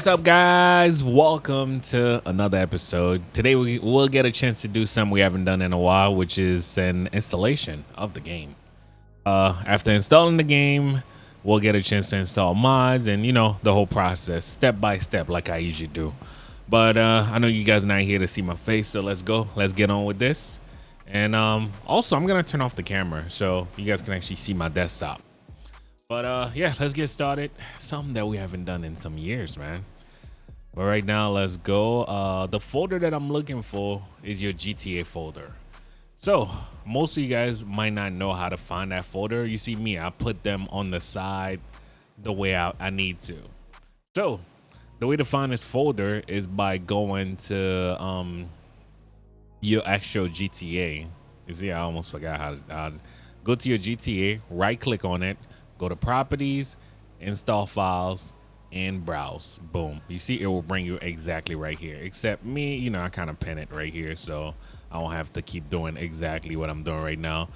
What's up, guys? Welcome to another episode. Today we will get a chance to do something we haven't done in a while, which is an installation of the game. After installing the game, we'll get a chance to install mods and, you know, the whole process step by step like I usually do. But I know you guys are not here to see my face, so let's go. Let's get on with this. And also, I'm going to turn off the camera so you guys can actually see my desktop. But yeah, let's get started. Something that we haven't done in some years, man. But right now, let's go. The folder that I'm looking for is your GTA folder. So most of you guys might not know how to find that folder. You see me, I put them on the side the way I need to. So the way to find this folder is by going to your actual GTA. You see, I almost forgot how to go to your GTA, right click on it, go to properties, install files, and browse. Boom. You see, it will bring you exactly right here. Except me, you know, I kind of pin it right here, so I won't have to keep doing exactly what I'm doing right now.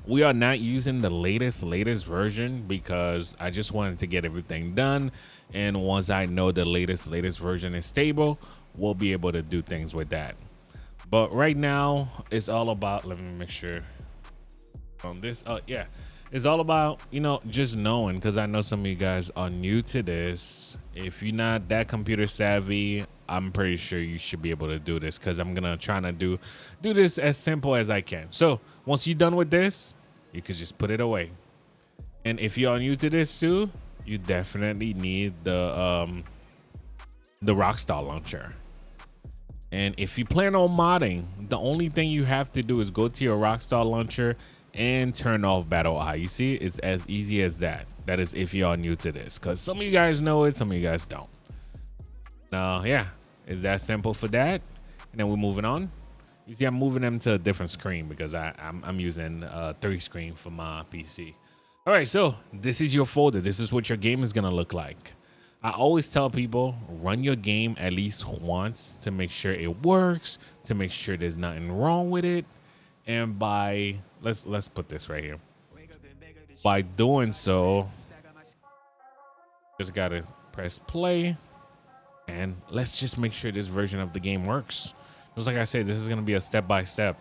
We are not using the latest version because I just wanted to get everything done. And once I know the latest version is stable, we'll be able to do things with that. But right now, it's all about, let me make sure on this. Yeah. It's all about, you know, just knowing, because I know some of you guys are new to this. If you're not that computer savvy, I'm pretty sure you should be able to do this, because I'm gonna try to do this as simple as I can. So once you're done with this, you could just put it away. And if you are new to this too, you definitely need the Rockstar launcher. And if you plan on modding, the only thing you have to do is go to your Rockstar launcher and turn off BattleEye. You see, it's as easy as that. That is if you are new to this, because some of you guys know it, some of you guys don't. Now, yeah, it's that simple for that. And then we're moving on. You see, I'm moving them to a different screen because I'm using 3 screen for my PC. All right, so this is your folder. This is what your game is gonna look like. I always tell people, run your game at least once to make sure it works, to make sure there's nothing wrong with it. And by let's put this right here. By doing so, just gotta press play, and let's just make sure this version of the game works. Just like I said, this is gonna be a step by step.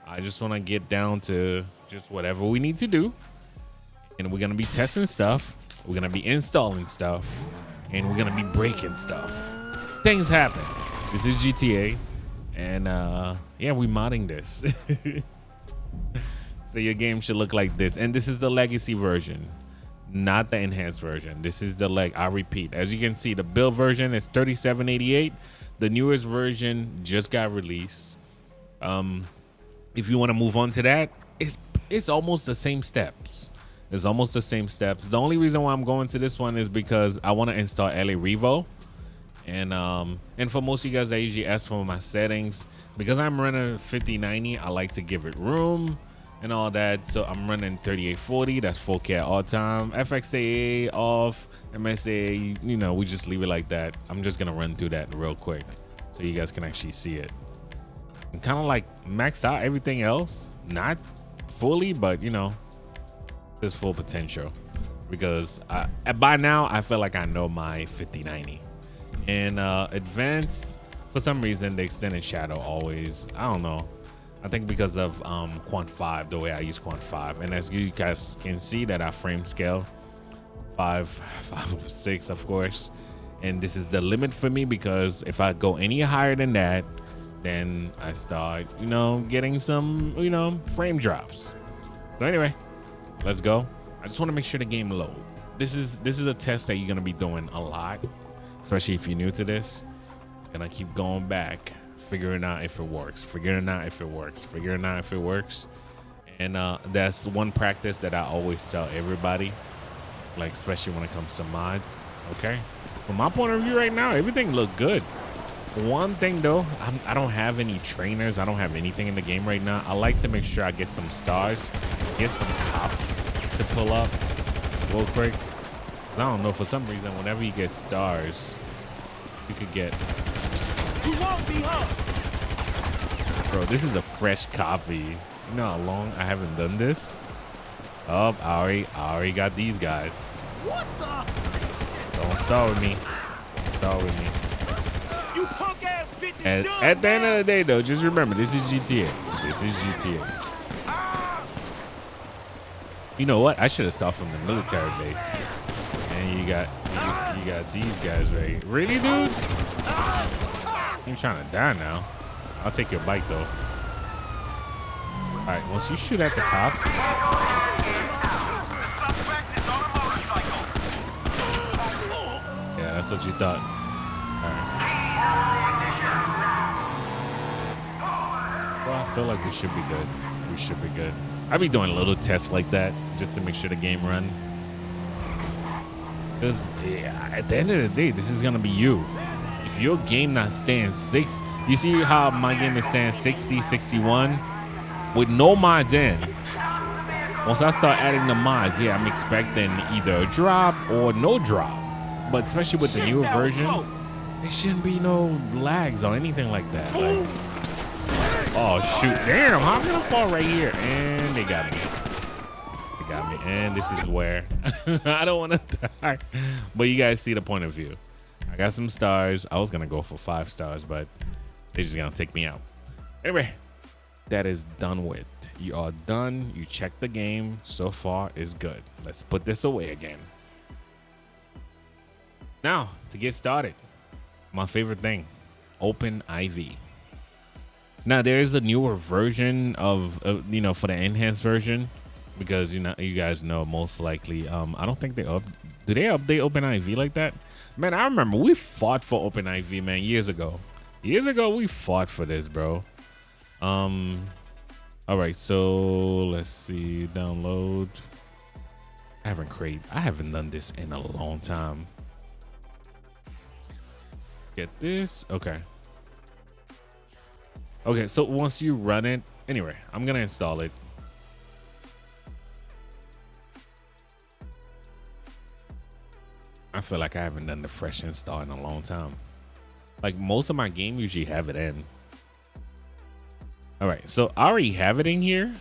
I just want to get down to just whatever we need to do, and we're gonna be testing stuff. We're gonna be installing stuff, and we're gonna be breaking stuff. Things happen. This is GTA. And yeah, we modding this. So your game should look like this. And this is the legacy version, not the enhanced version. This is the I repeat, as you can see, the build version is 3788. The newest version just got released. If you want to move on to that, it's almost the same steps. It's almost the same steps. The only reason why I'm going to this one is because I want to install LA Revo. And for most of you guys, I usually ask for my settings. Because I'm running 5090, I like to give it room and all that. So I'm running 3840, that's 4K at all time. FXAA off, MSA, you know, we just leave it like that. I'm just gonna run through that real quick so you guys can actually see it. And kind of like max out everything else, not fully, but you know, there's full potential. Because by now, I feel like I know my 5090. And advanced, for some reason, the extended shadow always, I don't know. I think because of Quant 5, the way I use Quant 5. And as you guys can see that I frame scale 5.6, of course. And this is the limit for me, because if I go any higher than that, then I start, you know, getting some, you know, frame drops. So anyway, let's go. I just want to make sure the game load. This is a test that you're going to be doing a lot. Especially if you're new to this, and I keep going back, figuring out if it works, figuring out if it works, figuring out if it works. And that's one practice that I always tell everybody, like especially when it comes to mods. Okay, from my point of view right now, everything look good. One thing though, I don't have any trainers. I don't have anything in the game right now. I like to make sure I get some stars, get some cops to pull up real quick. I don't know, for some reason, whenever you get stars, you could get. You won't be hurt. Bro, this is a fresh copy. You know how long I haven't done this? Oh, I already got these guys. What the? Don't start with me. Start with me. You punk ass bitches. And at the end of the day, though, just remember, this is GTA. This is GTA. You know what? I should have started from the military base. And you got these guys right. Really, dude? You're trying to die now. I'll take your bike, though. All right, once you shoot at the cops. Yeah, that's what you thought. All right. Well, I feel like we should be good. We should be good. I'll be doing a little tests like that just to make sure the game run. Because at the end of the day, this is going to be you. If your game not staying 6, you see how my game is staying 60, 61 with no mods in. Once I start adding the mods, yeah, I'm expecting either a drop or no drop. But especially with the newer version, there shouldn't be no lags or anything like that. Like, oh, shoot. Damn, how am I going to fall right here? And they got me. They got me. And this is where I don't want to die. But you guys see the point of view. I got some stars. I was going to go for 5 stars, but they're just going to take me out. Anyway, that is done with. You are done. You checked the game. So far, it's good. Let's put this away again. Now, to get started, my favorite thing, OpenIV. Now, there is a newer version of you know, for the enhanced version, because you guys know most likely. I don't think do they update OpenIV like that? Man, I remember we fought for OpenIV, man, years ago. Years ago, we fought for this, bro. All right, so let's see, download. I haven't done this in a long time. Get this, okay. Okay, so once you run it, anyway, I'm gonna install it. I feel like I haven't done the fresh install in a long time. Like most of my game usually have it in. All right, so I already have it in here.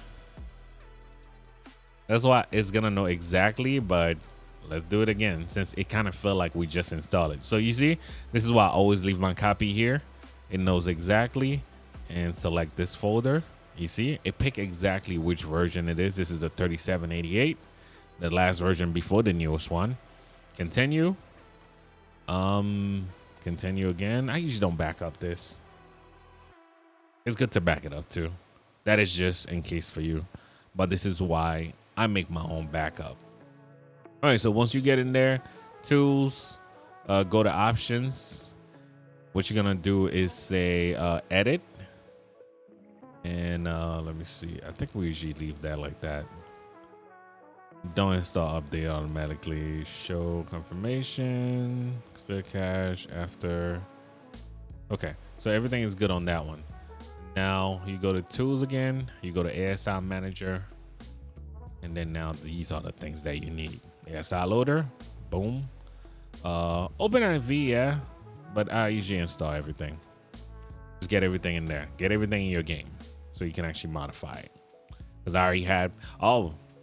That's why it's gonna know exactly, but let's do it again since it kind of felt like we just installed it. So you see, this is why I always leave my copy here. It knows exactly. And select this folder. You see, it picked exactly which version it is. This is the 3788, the last version before the newest one. Continue. Continue again. I usually don't back up this. It's good to back it up too. That is just in case for you. But this is why I make my own backup. All right, so once you get in there, tools, go to options. What you're gonna do is say edit. And let me see. I think we usually leave that like that. Don't install update automatically. Show confirmation. Clear cache after. Okay, so everything is good on that one. Now you go to tools again. You go to ASI manager. And then now these are the things that you need. ASI Loader. Boom. OpenIV, yeah. But I usually install everything. Just get everything in there. Get everything in your game so you can actually modify it. Because I already had,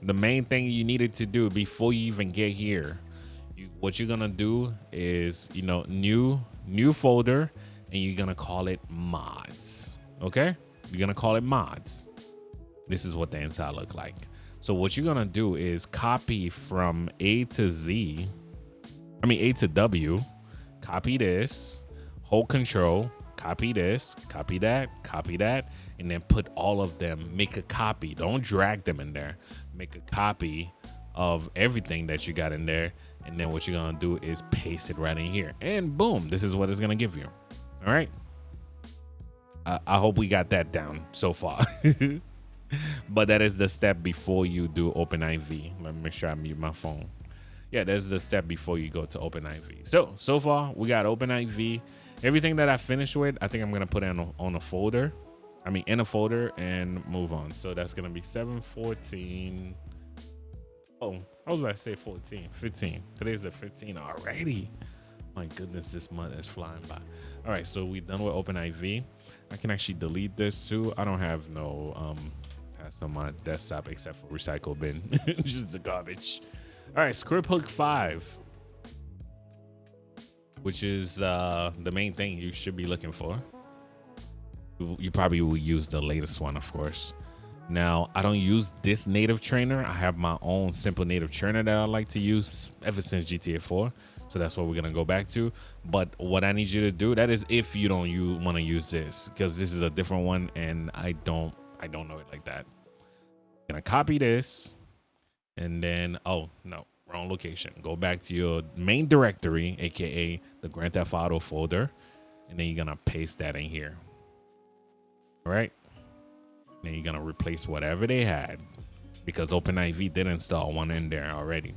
the main thing you needed to do before you even get here, what you're going to do is, new folder, and you're going to call it mods. Okay? You're going to call it mods. This is what the inside look like. So what you're going to do is copy from A to W, copy this, hold control, copy this, copy that, and then put all of them, make a copy. Don't drag them in there. Make a copy of everything that you got in there. And then what you're going to do is paste it right in here. And boom, this is what it's going to give you. All right. I hope we got that down so far. But that is the step before you do OpenIV. Let me make sure I mute my phone. Yeah, that's the step before you go to OpenIV. So far, we got OpenIV. Everything that I finished with, I think I'm going to put in on a folder. In a folder and move on. So that's going to be 7/14. Oh, I was about to say 14, 15. Today's the 15 already. My goodness, this month is flying by. All right, so we're done with OpenIV. I can actually delete this too. I don't have no tasks on my desktop except for recycle bin. Just the garbage. All right, ScriptHookV. which is the main thing you should be looking for. You probably will use the latest one, of course. Now, I don't use this native trainer. I have my own simple native trainer that I like to use ever since GTA 4. So that's what we're gonna go back to. But what I need you to do, that is if you don't want to use this, because this is a different one and I don't know it like that. I'm gonna copy this and then, oh no, wrong location. Go back to your main directory, aka the Grand Theft Auto folder, and then you're gonna paste that in here. All right. Then you're gonna replace whatever they had, because OpenIV did install one in there already.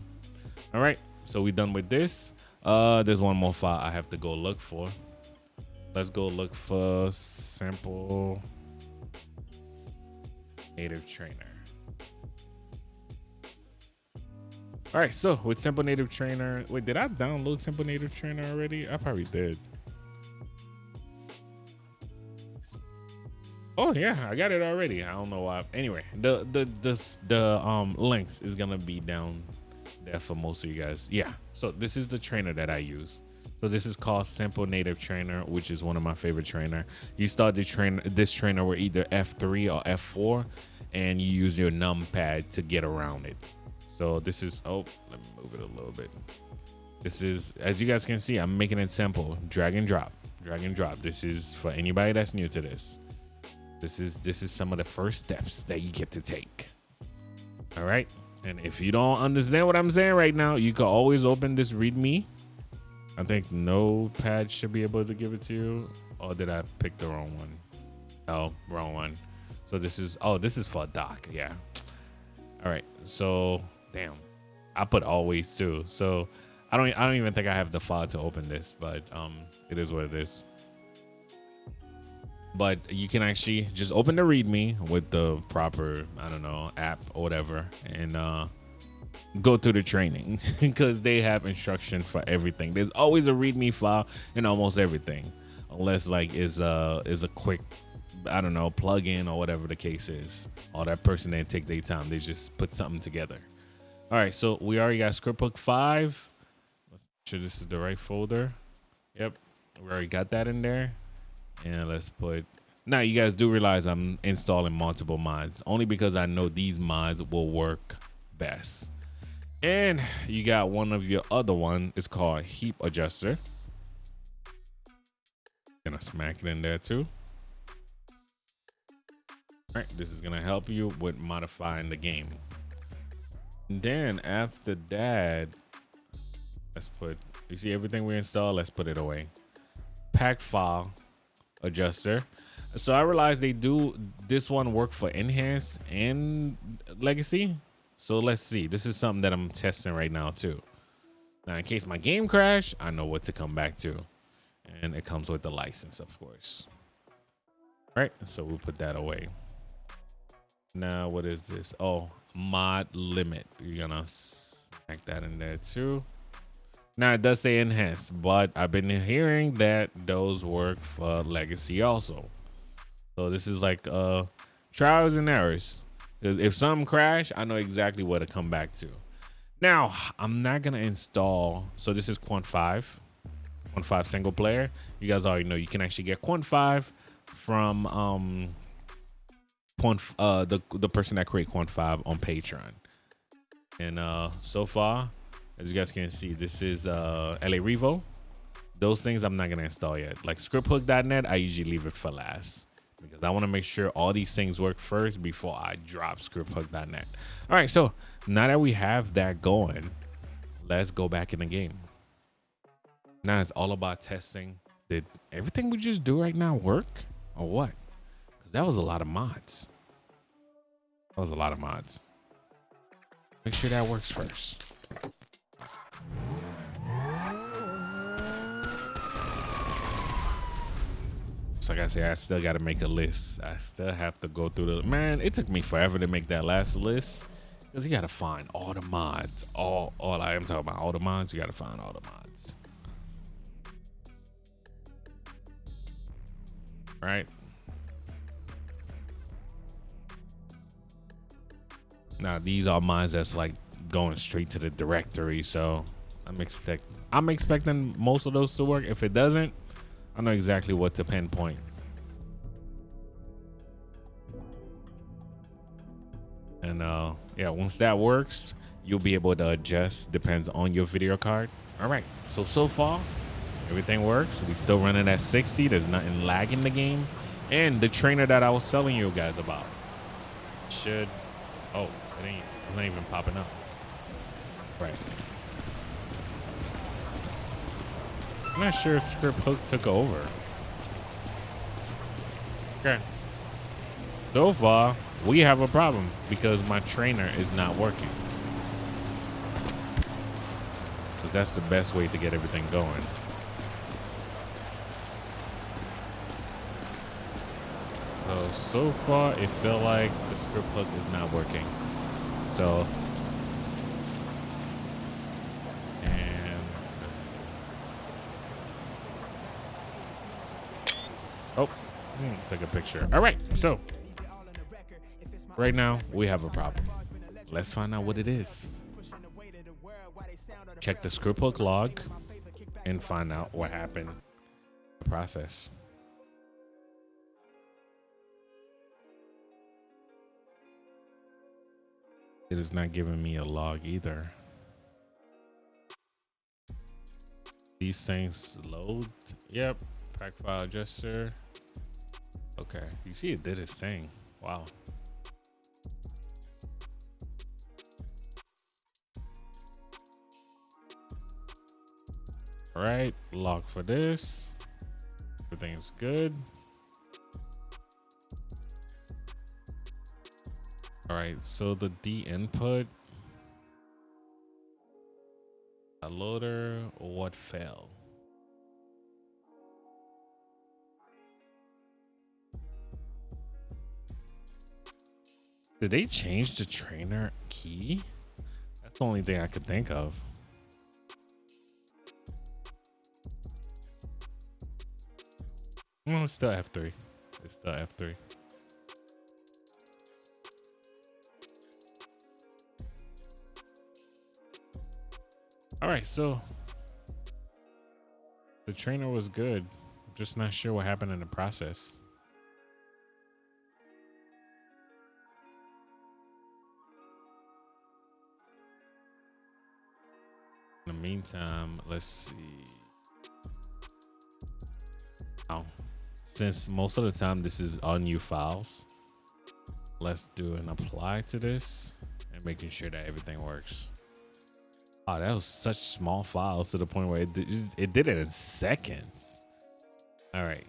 All right, so we're done with this. There's one more file I have to go look for. Let's go look for simple native trainer. All right, so with simple native trainer, wait, did I download simple native trainer already? I probably did. Oh yeah, I got it already. I don't know why. Anyway, the links is gonna be down there for most of you guys. Yeah. So this is the trainer that I use. So this is called Simple Native Trainer, which is one of my favorite trainer. You start this trainer with either F3 or F4, and you use your numpad to get around it. So this is, oh, let me move it a little bit. This is, as you guys can see, I'm making it simple. Drag and drop, drag and drop. This is for anybody that's new to this. This is some of the first steps that you get to take. All right. And if you don't understand what I'm saying right now, you can always open this README. I think Notepad should be able to give it to you. Or did I pick the wrong one? Oh, wrong one. So this is, oh, this is for a doc. Yeah. All right. So damn, I put always too. So I don't even think I have the file to open this, but it is what it is. But you can actually just open the README with the proper, I don't know, app or whatever, and go through the training, because they have instruction for everything. There's always a README file in almost everything, unless like is a quick, I don't know, plug-in or whatever the case is. Or that person didn't take their time. They just put something together. All right, so we already got ScriptHookV. Let's make sure this is the right folder. Yep, we already got that in there. And let's put, now you guys do realize I'm installing multiple mods, only because I know these mods will work best. And you got one of your other one, it's called Heap Adjuster. Gonna smack it in there too. All right, this is gonna help you with modifying the game. And then after that, let's put, you see everything we installed, let's put it away. Packfile adjuster. So I realized they do this one work for enhanced and legacy. So let's see. This is something that I'm testing right now too. Now, in case my game crash, I know what to come back to, and it comes with the license, of course. All right, so we'll put that away. Now, what is this? Oh, mod limit. You're gonna smack that in there too. Now it does say enhanced, but I've been hearing that those work for legacy also. So this is like trials and errors. If something crash, I know exactly what to come back to. Now I'm not gonna install. So this is Quant 5 single player. You guys already know you can actually get Quant 5 from the person that created Quant 5 on Patreon. And so far, as you guys can see, this is LA Revo. Those things I'm not gonna install yet. Like ScriptHookVDotNet, I usually leave it for last, because I want to make sure all these things work first before I drop ScriptHookVDotNet. All right, so now that we have that going, let's go back in the game. Now it's all about testing. Did everything we just do right now work or what? Because that was a lot of mods. That was a lot of mods. Make sure that works first. So like I said, I still got to make a list. I still have to go through the, man, it took me forever to make that last list, because you got to find all the mods. All I am talking about, all the mods. You got to find all the mods. Right. Now these are mods that's like going straight to the directory, so I'm expecting most of those to work. If it doesn't, I know exactly what to pinpoint. And yeah, once that works, you'll be able to adjust, depends on your video card. All right, so far everything works. We still running at 60. There's nothing lagging the game. And the trainer that I was telling you guys about should, oh, it's not even popping up. Right. I'm not sure if ScriptHook took over. Okay. So far, we have a problem because my trainer is not working. Because that's the best way to get everything going. So far, it felt like the ScriptHook is not working. So, and let's see. Oh, take a picture. All right, so right now we have a problem. Let's find out what it is. Check the ScriptHook log and find out what happened in the process. It is not giving me a log either. These things load. Yep. Packfile adjuster. Okay. You see it did its thing. Wow. All right. Log for this. Everything's good. All right, so the D input, a loader, what failed? Did they change the trainer key? That's the only thing I could think of. No, it's still F3. It's still F3. All right, so the trainer was good. I'm just not sure what happened in the process. In the meantime, let's see. Oh, since most of the time this is all new files, let's do an apply to this and making sure that everything works. Oh, that was such small files to the point where it did it in seconds. All right.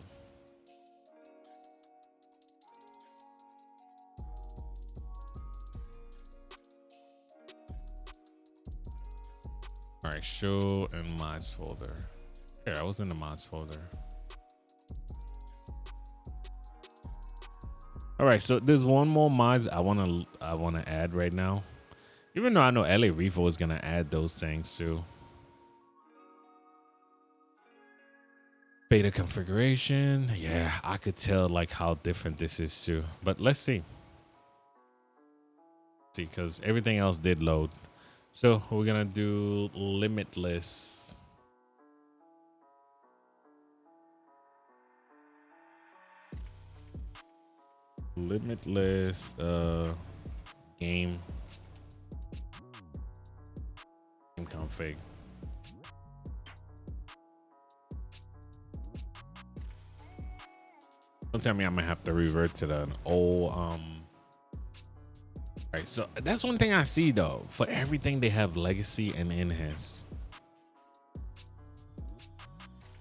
All right, show in mods folder. Here, I was in the mods folder. All right, so there's one more mods I wanna add right now. Even though I know LA Revo is gonna add those things too. Beta configuration. Yeah, I could tell like how different this is too. But let's see. See, because everything else did load. So we're gonna do limitless. Limitless Gameconfig. Don't tell me I'm gonna have to revert to the old right, so that's one thing I see though. For everything they have legacy and enhance.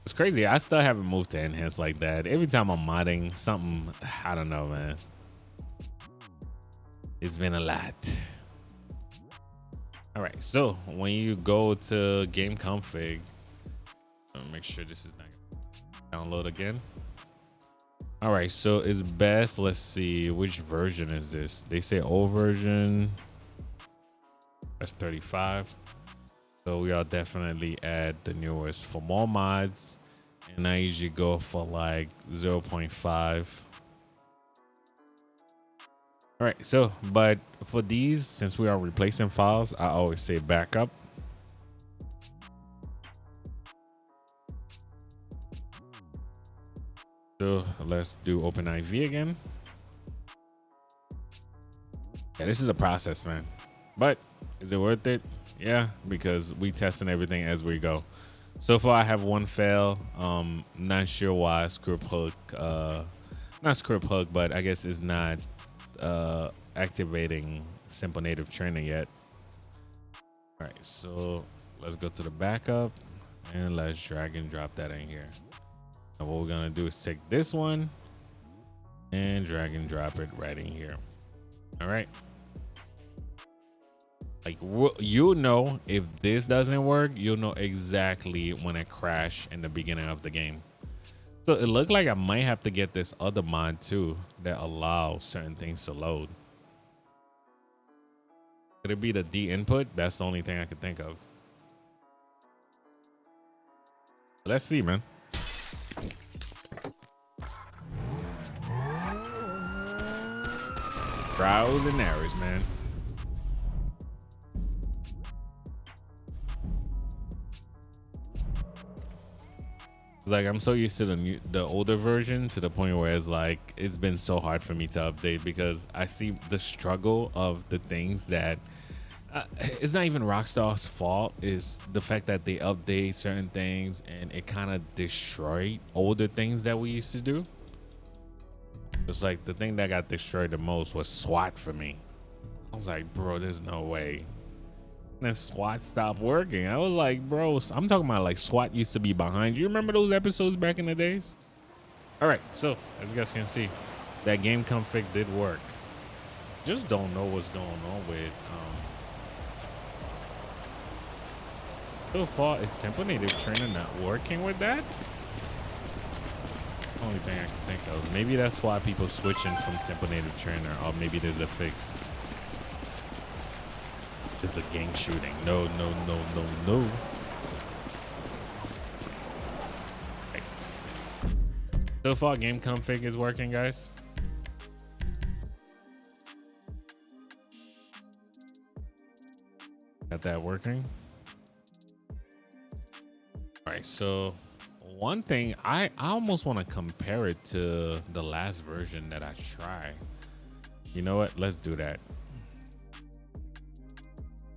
It's crazy. I still haven't moved to enhance like that. Every time I'm modding something, I don't know, man. It's been a lot. All right, so when you go to Gameconfig, make sure this is not download again. All right, so it's best. Let's see, which version is this? They say old version. That's 35. So we are definitely add the newest. For more mods, and I usually go for like 0.5. All right, so but for these, since we are replacing files, I always say backup. So let's do OpenIV again. Yeah, this is a process, man. But is it worth it? Yeah, because we testing everything as we go. So far, I have one fail. Not sure why ScriptHook, not ScriptHook, but I guess it's not activating simple native trainer yet. All right, so let's go to the backup and let's drag and drop that in here. And what we're gonna do is take this one and drag and drop it right in here. All right. Like, you'll know if this doesn't work, you'll know exactly when it crashed in the beginning of the game. So it looked like I might have to get this other mod too that allows certain things to load. Could it be the D input? That's the only thing I could think of. Let's see, man. Trials and errors, man. Like, I'm so used to the older version to the point where it's like it's been so hard for me to update because I see the struggle of the things that it's not even Rockstar's fault. Is the fact that they update certain things and it kind of destroyed older things that we used to do. It's like the thing that got destroyed the most was SWAT for me. I was like, bro, there's no way. And SWAT stopped working. I was like, bro, I'm talking about like SWAT used to be behind you. Remember those episodes back in the days? All right, so as you guys can see, that Gameconfig did work. Just don't know what's going on with so far. Is simple native trainer not working with that? Only thing I can think of. Maybe that's why people switching from simple native trainer, or maybe there's a fix. It's a gang shooting. No. Okay. So far, Gameconfig is working, guys. Got that working. All right, so one thing, I almost want to compare it to the last version that I tried. You know what? Let's do that.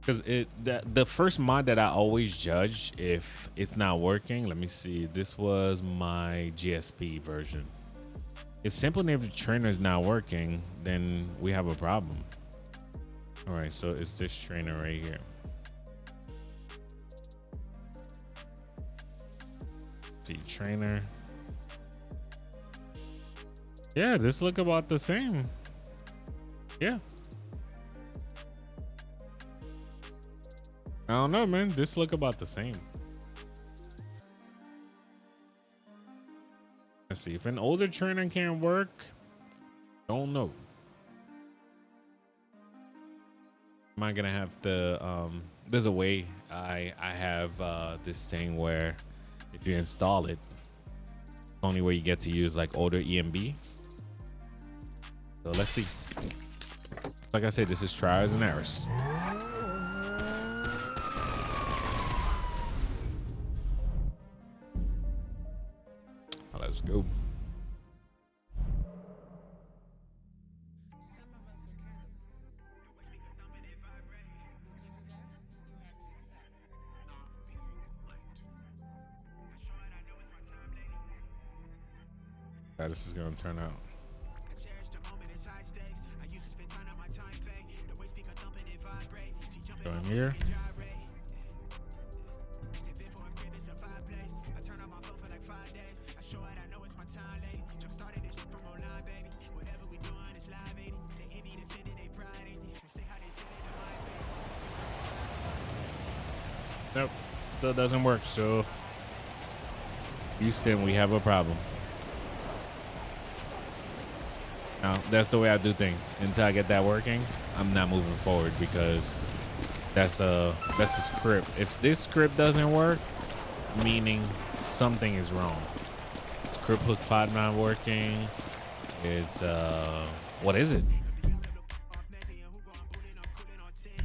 Because the first mod that I always judge if it's not working, let me see. This was my GSP version. If simple native trainer is not working, then we have a problem. All right, so it's this trainer right here. See, trainer. Yeah, this look about the same. Yeah. I don't know, man. This look about the same. Let's see if an older trainer can work. Don't know. Am I gonna have to? There's a way. I have this thing where if you install it, the only way you get to use like older EMB. So let's see. Like I said, this is trials and errors. Let's go. How this is going to turn out. Go in here. Nope, still doesn't work. So Houston, we have a problem. Now that's the way I do things. Until I get that working, I'm not moving forward because that's a script. If this script doesn't work, meaning something is wrong. ScriptHookV not working. It's what is it?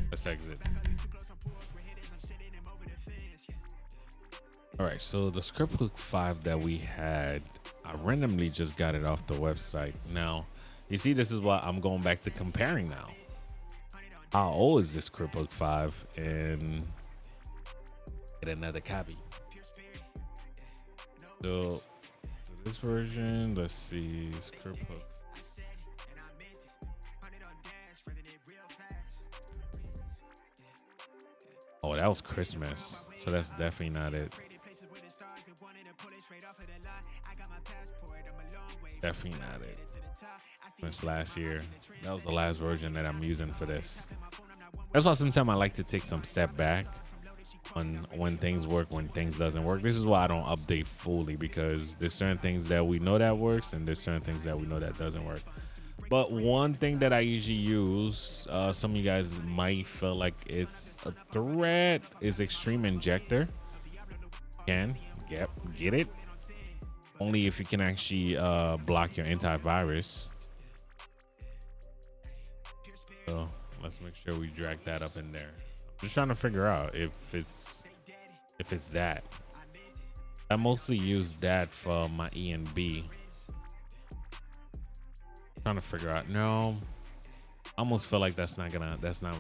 Let's exit. All right, so the ScriptHookV that we had, I randomly just got it off the website. Now, you see, this is why I'm going back to comparing now. How old is this ScriptHookV and get another copy. So this version, let's see, ScriptHook. Oh, that was Christmas. So that's definitely not it. Definitely not it. Since last year. That was the last version that I'm using for this. That's why sometimes I like to take some step back on when things work, when things doesn't work. This is why I don't update fully, because there's certain things that we know that works and there's certain things that we know that doesn't work. But one thing that I usually use, some of you guys might feel like it's a threat, is Extreme Injector. Can get it only if you can actually block your antivirus. So let's make sure we drag that up in there. I'm just trying to figure out if it's that. I mostly use that for my ENB. Trying to figure out. No, I almost feel like that's not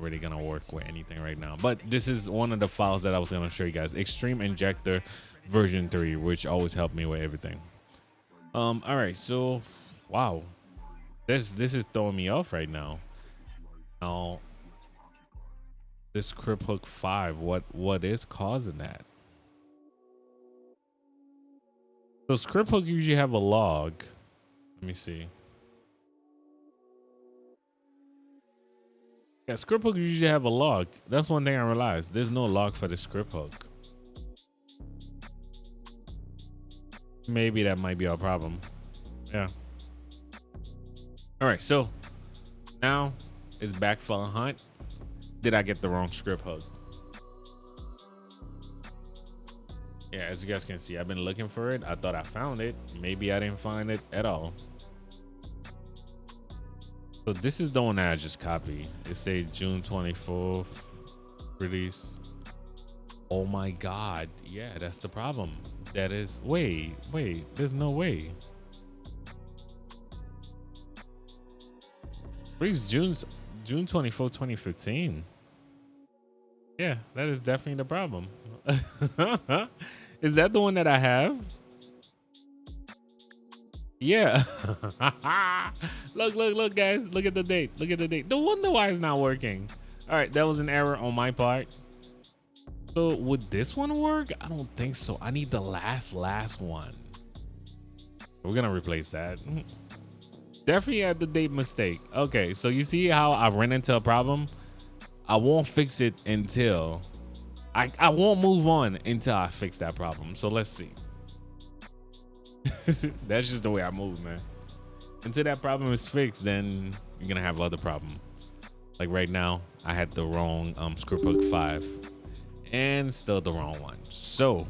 really gonna work with anything right now. But this is one of the files that I was gonna show you guys. Extreme Injector version 3, which always helped me with everything. All right, so wow, this is throwing me off right now. Now, this ScriptHookV, what is causing that? So ScriptHook usually have a log. Let me see. Yeah, ScriptHook usually have a log. That's one thing I realized. There's no log for the ScriptHook. Maybe that might be our problem. Yeah. All right, so now it's back for a hunt. Did I get the wrong ScriptHook? Yeah, as you guys can see, I've been looking for it. I thought I found it. Maybe I didn't find it at all. So this is the one that I just copied. It says June 24th release. Oh my God. Yeah, that's the problem. That is, wait, there's no way. Release June 24th, 2015. Yeah, that is definitely the problem. Is that the one that I have? Yeah. Look, guys. Look at the date. Look at the date. No wonder why it's not working. All right, that was an error on my part. So would this one work? I don't think so. I need the last one. We're gonna replace that. Definitely had the date mistake. Okay, so you see how I ran into a problem? I won't fix it until I won't move on until I fix that problem. So let's see. That's just the way I move, man. Until that problem is fixed, then you're gonna have other problems. Like right now, I had the wrong ScriptHookV and still the wrong one. So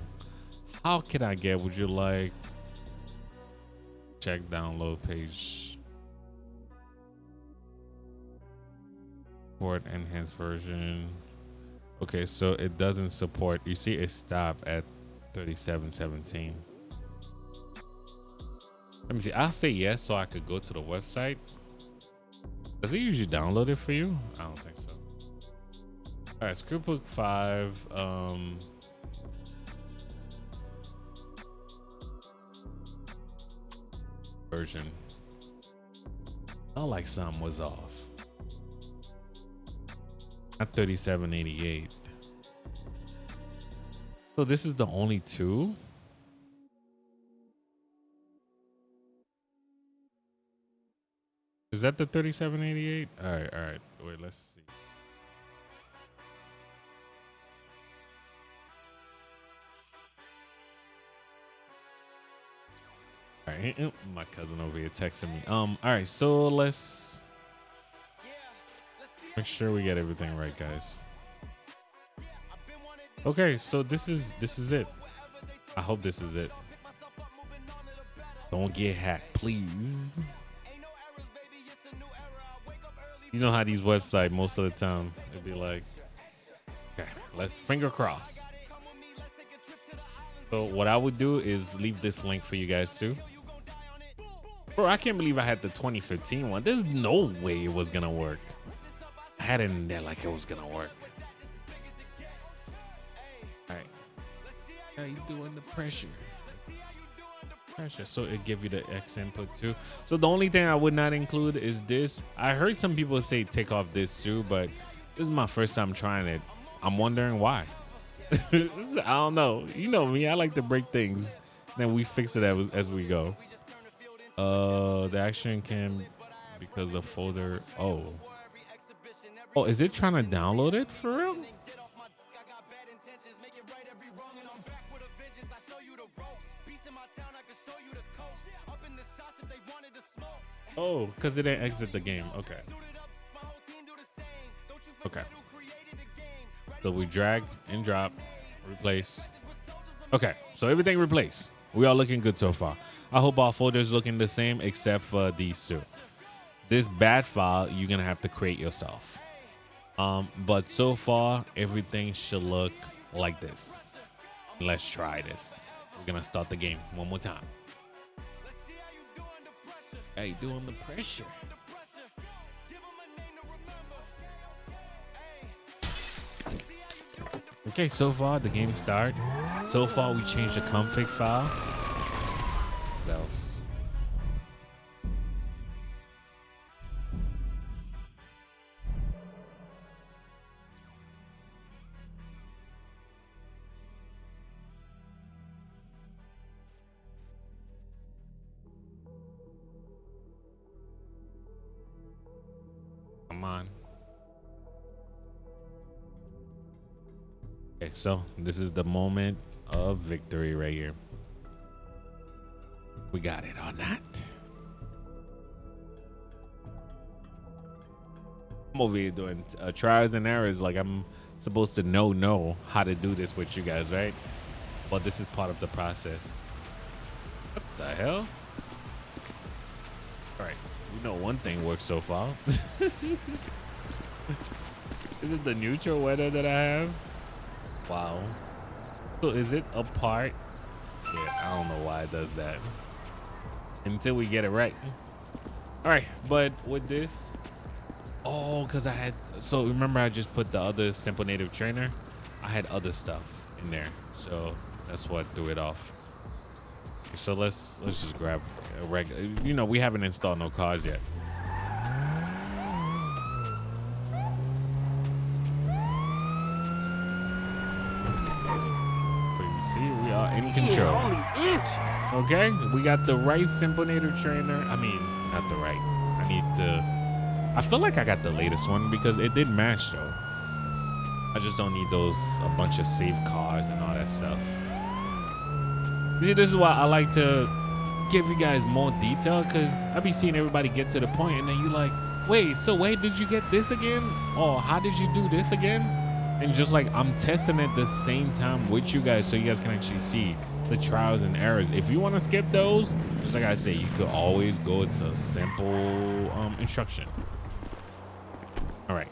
how can I get, would you like, check download page, support enhanced version. Okay, so it doesn't support, you see it stopped at 3717. Let me see. I'll say yes so I could go to the website. Does it usually download it for you? I don't think so. All right, ScriptHookV. Version. Felt like something was off. Not 3788. So this is the only two. Is that the 3788? All right. Wait, let's see. All right, my cousin over here texting me. All right, so let's make sure we get everything right, guys. Okay, so this is it. I hope this is it. Don't get hacked, please. You know how these websites most of the time it'd be like, okay, let's finger cross. So what I would do is leave this link for you guys too. Bro, I can't believe I had the 2015 one. There's no way it was gonna work. I had it in there like it was gonna work. All right. How you doing the pressure? So it give you the X input too. So the only thing I would not include is this. I heard some people say take off this too, but this is my first time trying it. I'm wondering why. I don't know. You know me, I like to break things. Then we fix it as we go. The action can, because the folder. Oh, is it trying to download it for real? Oh, because it didn't exit the game. Okay. Okay. So we drag and drop, replace. Okay, so everything replaced. We are looking good so far. I hope our folder's looking the same except for these two. This bad file, you're gonna have to create yourself. But so far, everything should look like this. Let's try this. We're gonna start the game one more time. Hey, doing the pressure. Okay, so far the game started. So far we changed the config file. What else? Come on. Okay, so this is the moment of victory right here. We got it or not. I'm over here doing trials and errors like I'm supposed to know how to do this with you guys, right? But this is part of the process. What the hell? All right, you know one thing works so far. Is it the neutral weather that I have? Wow. So is it a part? Yeah, I don't know why it does that. Until we get it right. All right, but with this, oh, because I had, so remember I just put the other simple native trainer? I had other stuff in there. So that's what threw it off. So let's just grab a regular, you know, we haven't installed no cars yet. We are in control. Okay, we got the right simple native trainer. I mean, not the right. I feel like I got the latest one because it did match though. I just don't need a bunch of saved cars and all that stuff. See, this is why I like to give you guys more detail, because I be seeing everybody get to the point and then you like, wait, did you get this again? Oh, how did you do this again? And just like I'm testing at the same time with you guys so you guys can actually see the trials and errors. If you want to skip those, just like I say, you could always go to simple instruction. All right.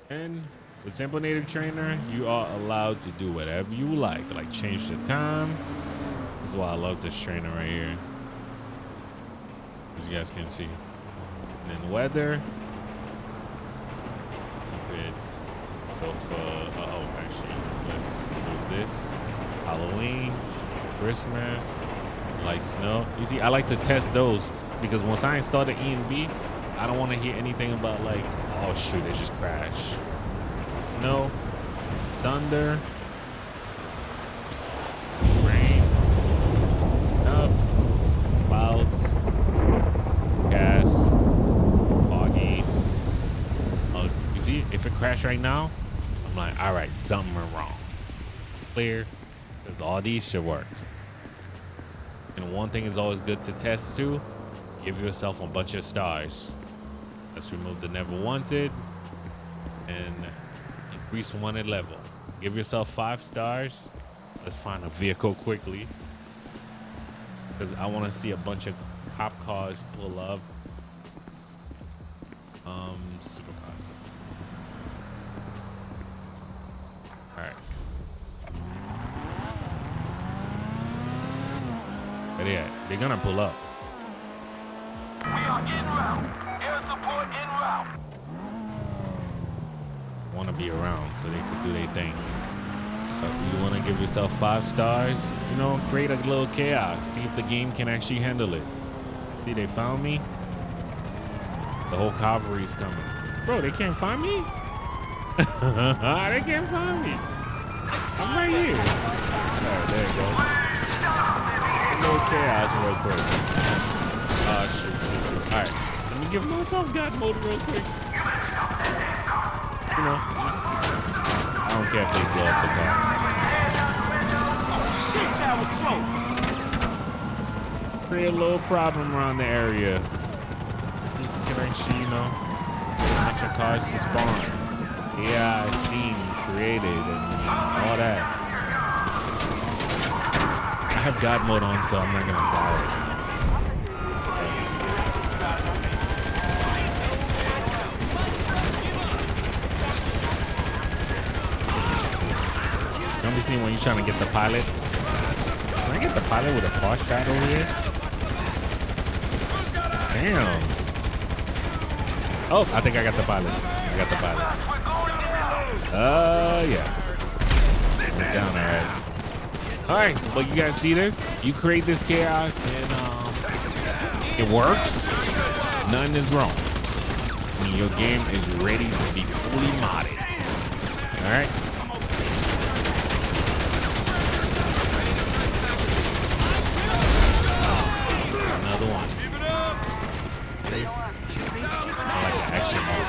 And with simple native trainer, you are allowed to do whatever you like change the time. This is why I love this trainer right here. As you guys can see. And then weather. Go for, actually, let's do this. Halloween, Christmas, like snow. You see, I like to test those because once I install the E and B, I don't want to hear anything about like, oh shoot, it just crashed. Snow, thunder, rain, up, clouds, gas, foggy. You see, if it crashed right now, I'm like, all right, something went wrong. Clear, because all these should work. And one thing is always good to test too, give yourself a bunch of stars. Let's remove the never wanted and increase wanted level. Give yourself 5 stars. Let's find a vehicle quickly, because I want to see a bunch of cop cars pull up. Supercars. All right. But yeah, they're gonna pull up. Want to be around so they could do their thing. But you want to give yourself 5 stars, you know, create a little chaos. See if the game can actually handle it. See, they found me. The whole cavalry is coming. Bro, they can't find me? They can't find me. I'm right here. All right, there you go. A little chaos real quick. Shoot. All right, let me give myself God mode real quick. You know, just, I don't care if they blow up the car. Shit, that was close. Create a little problem around the area. You can actually, you know, get a bunch of cars to spawn. AI scene created and all that. I have God mode on, so I'm not gonna die. Don't be seeing when you're trying to get the pilot. Can I get the pilot with a park shot over here? Damn. Oh, I think I got the pilot. I got the pilot. Yeah. It's down, all right. All right, but you guys see this? You create this chaos and it works. Nothing is wrong. I mean, your game is ready to be fully modded. All right. Another one. This, I like the action mode.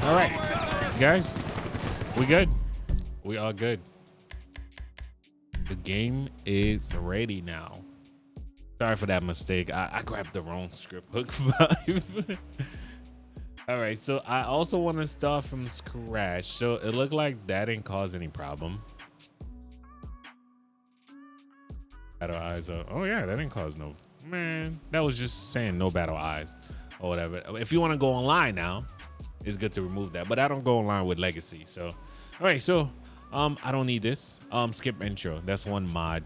All right, guys, we good? We are good. The game is ready now. Sorry for that mistake. I grabbed the wrong ScriptHookV. All right, so I also want to start from scratch. So it looked like that didn't cause any problem. Battle eyes up. Oh yeah, that didn't cause no. Man, that was just saying no battle eyes or whatever. If you want to go online now, it's good to remove that. But I don't go online with legacy. So, all right, so I don't need this. Skip intro. That's one mod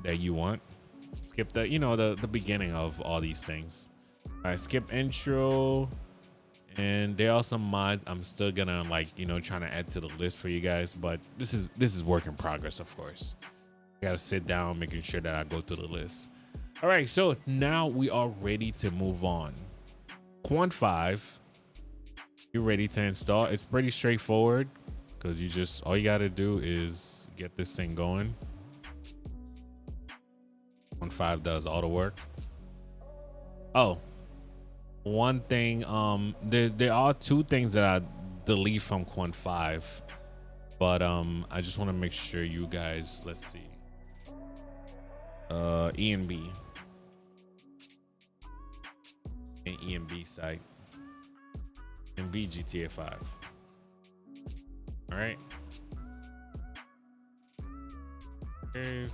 that you want. Skip the, you know, the beginning of all these things. All right, skip intro. And there are some mods I'm still gonna, like, you know, trying to add to the list for you guys, but this is work in progress, of course. I gotta sit down making sure that I go through the list. All right, so now we are ready to move on. Quant 5, you're ready to install. It's pretty straightforward because you just, all you gotta do is get this thing going. Quant 5 does all the work. Oh, one thing, there are 2 things that I delete from Quant 5, but I just want to make sure you guys, let's see, ENB and ENB site and GTA 5. All right. Okay.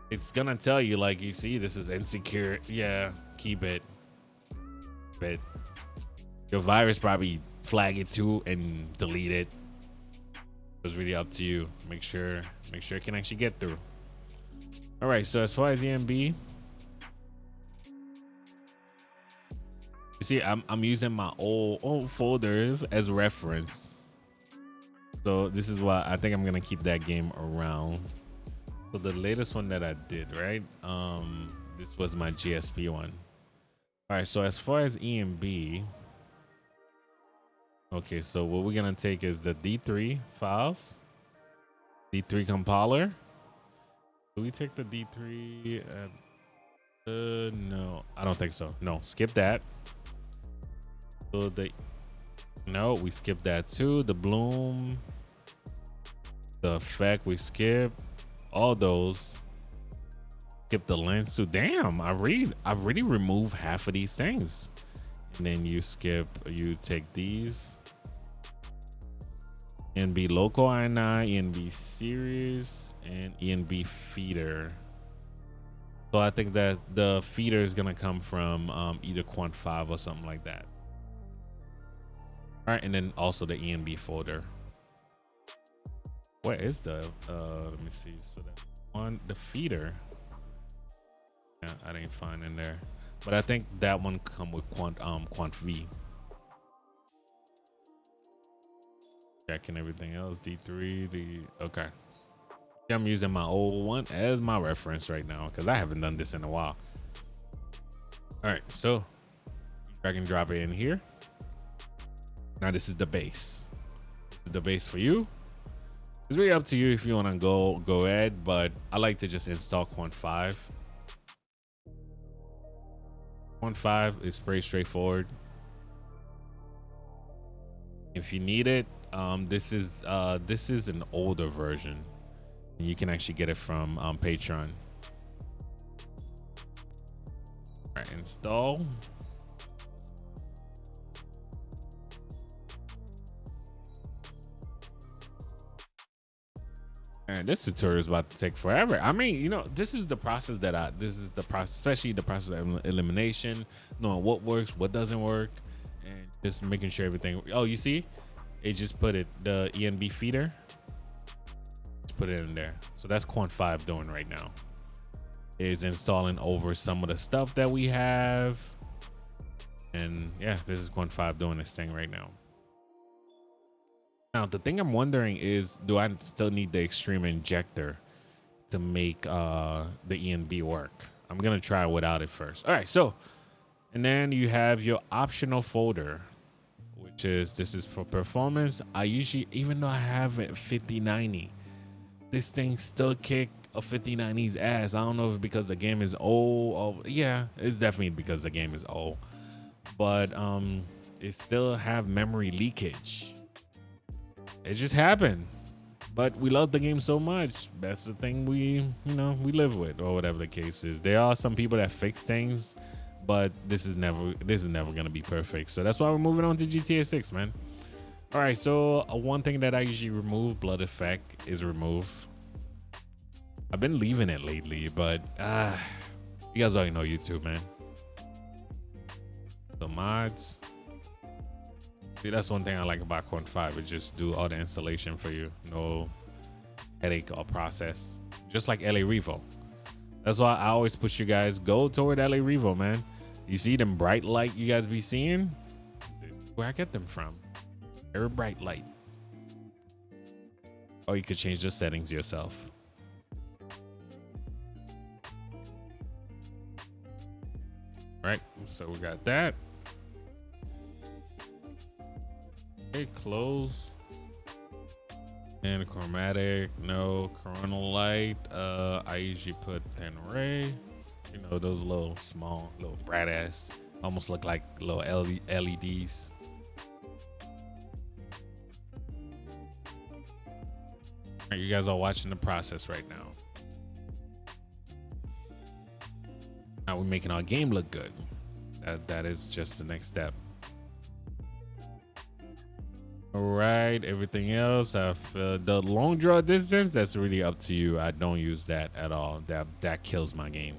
It's gonna tell you, like, you see, this is insecure. Yeah, keep it. But your virus probably flag it too and delete it. It's really up to you. Make sure it can actually get through. All right, so as far as EMB, you see, I'm using my old folder as reference. So this is why I think I'm gonna keep that game around. So the latest one that I did, right? This was my GSP one. All right, so as far as EMB, okay, so what we're gonna take is the D3 files, D3 compiler. Do we take the D3? No, I don't think so. No, skip that. So no, we skip that too. The bloom, the effect, we skip. All those. Skip the lens too. Damn, I really removed half of these things. And then you take these. ENB local INI, ENB series, and ENB feeder. So I think that the feeder is gonna come from either Quant 5 or something like that. All right, and then also the env folder. Where is the let me see, so that on the feeder, yeah, I didn't find in there, but I think that one come with quant v. Checking everything else, d3 okay. I'm using my old one as my reference right now because I haven't done this in a while. All right, so drag and drop it in here. Now this is the base. This is the base for you. It's really up to you if you want to go ahead, but I like to just install Quant5. Quant5 is pretty straightforward. If you need it, this is an older version. You can actually get it from Patreon. All right, install. And this tutorial is about to take forever. I mean, you know, this is the process especially the process of elimination, knowing what works, what doesn't work, and just making sure everything. Oh, you see, it just put it the env feeder. Put it in there. So that's Quant5 doing right now, is installing over some of the stuff that we have. And yeah, this is Quant5 doing this thing right now. Now the thing I'm wondering is, do I still need the extreme injector to make the env work? I'm gonna try without it first. All right, so and then you have your optional folder, which is this is for performance. I usually, even though I have it 5090, this thing still kick a 5090's ass. I don't know if it's because the game is old. Or, yeah, it's definitely because the game is old. But it still have memory leakage. It just happened. But we love the game so much. That's the thing we live with, or whatever the case is. There are some people that fix things, but this is never gonna be perfect. So that's why we're moving on to GTA 6, man. All right, so one thing that I usually remove, blood effect, is remove. I've been leaving it lately, but you guys already know YouTube, man. The mods. See, that's one thing I like about Quant5. It just do all the installation for you. No headache or process. Just like LA Revo. That's why I always push you guys, go toward LA Revo, man. You see them bright light you guys be seeing? This is where I get them from. Very bright light. Or you could change the settings yourself. Right, so we got that. Okay, close. And chromatic, no coronal light. I usually put thin array. You know, those little small, little brat ass, almost look like little LEDs. You guys are watching the process right now. Now we're making our game look good. That is just the next step. All right, everything else, the long draw distance, that's really up to you. I don't use that at all. That kills my game.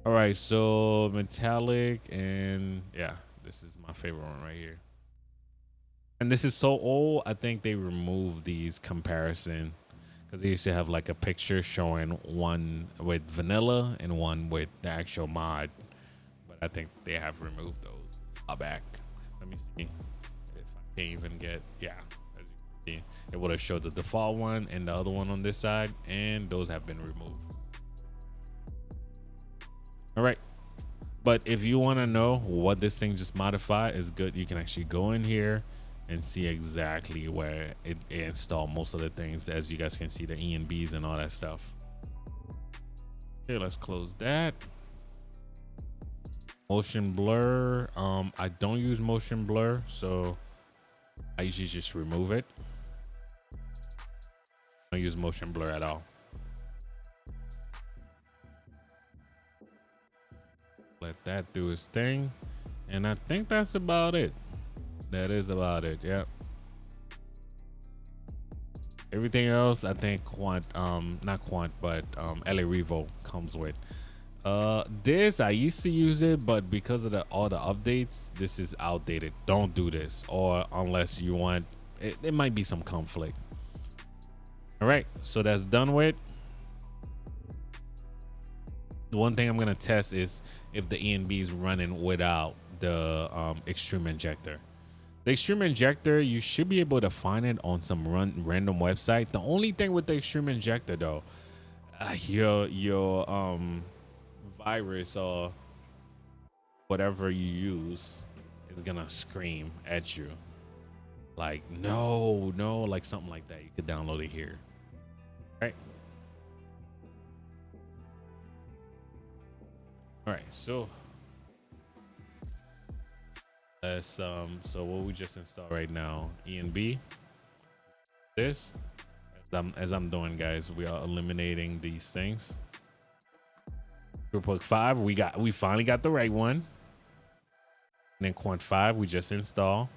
All right, so metallic, and yeah, this is my favorite one right here. And this is so old, I think they removed these comparison, because they used to have like a picture showing one with vanilla and one with the actual mod. But I think they have removed those back. Let me see if I can't even get, yeah. As you can see, it would have showed the default one and the other one on this side, and those have been removed. All right. But if you want to know what this thing just modified is good, you can actually go in here and see exactly where it installed most of the things. As you guys can see, the ENBs and all that stuff. Okay, let's close that. Motion blur. I don't use motion blur, so I usually just remove it. I don't use motion blur at all. Let that do its thing, and I think that's about it. That is about it. Yep. Everything else, I think not Quant, but LA Revo comes with. This I used to use it, but because of all the updates, this is outdated. Don't do this, or unless you want it, there might be some conflict. All right, so that's done with. The one thing I'm gonna test is if the ENB is running without the extreme injector. The extreme injector, you should be able to find it on some random website. The only thing with the extreme injector though, your virus or whatever you use is gonna scream at you like no, like something like that. You could download it here, right? All right, so let's so what we just installed right now, ENB. This as I'm doing, guys, we are eliminating these things. ScriptHookV, we finally got the right one. And then Quant5 we just installed.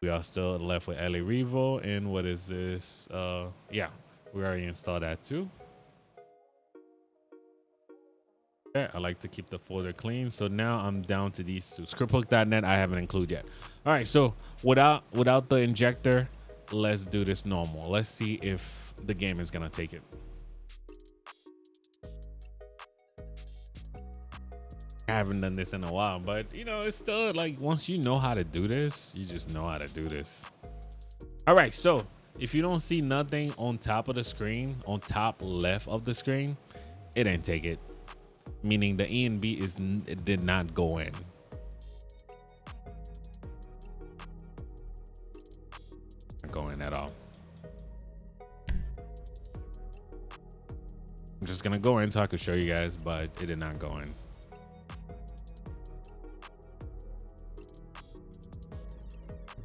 We are still left with LA Revo, and what is this? Yeah, we already installed that too. Okay, I like to keep the folder clean. So now I'm down to these two. ScriptHookVDotNet I haven't included yet. All right, so without the injector, let's do this normal. Let's see if the game is gonna take it. I haven't done this in a while, but you know, it's still like once you know how to do this, you just know how to do this. All right, so if you don't see nothing on top of the screen, on top left of the screen, it didn't take it. Meaning the ENB it did not go in. Not going at all. I'm just gonna go in so I could show you guys, but it did not go in.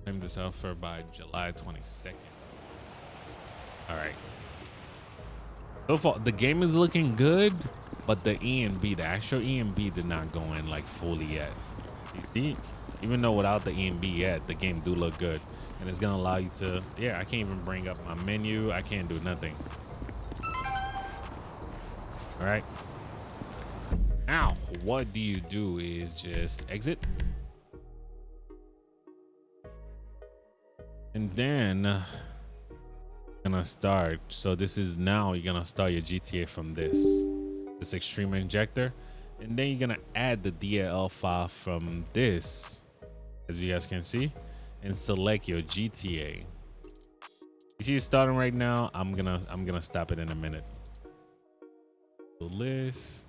Claim this offer by July 22nd. All right. So far, the game is looking good, but the ENB, the actual ENB did not go in like fully yet. You see, even though without the ENB yet, the game do look good. And it's gonna allow you to, yeah, I can't even bring up my menu. I can't do nothing. All right. Now, what do you do is just exit. And then gonna start. So this is now you're gonna start your GTA from this extreme injector, and then you're gonna add the DLL file from this, as you guys can see, and select your GTA. You see it starting right now. I'm gonna stop it in a minute. So list.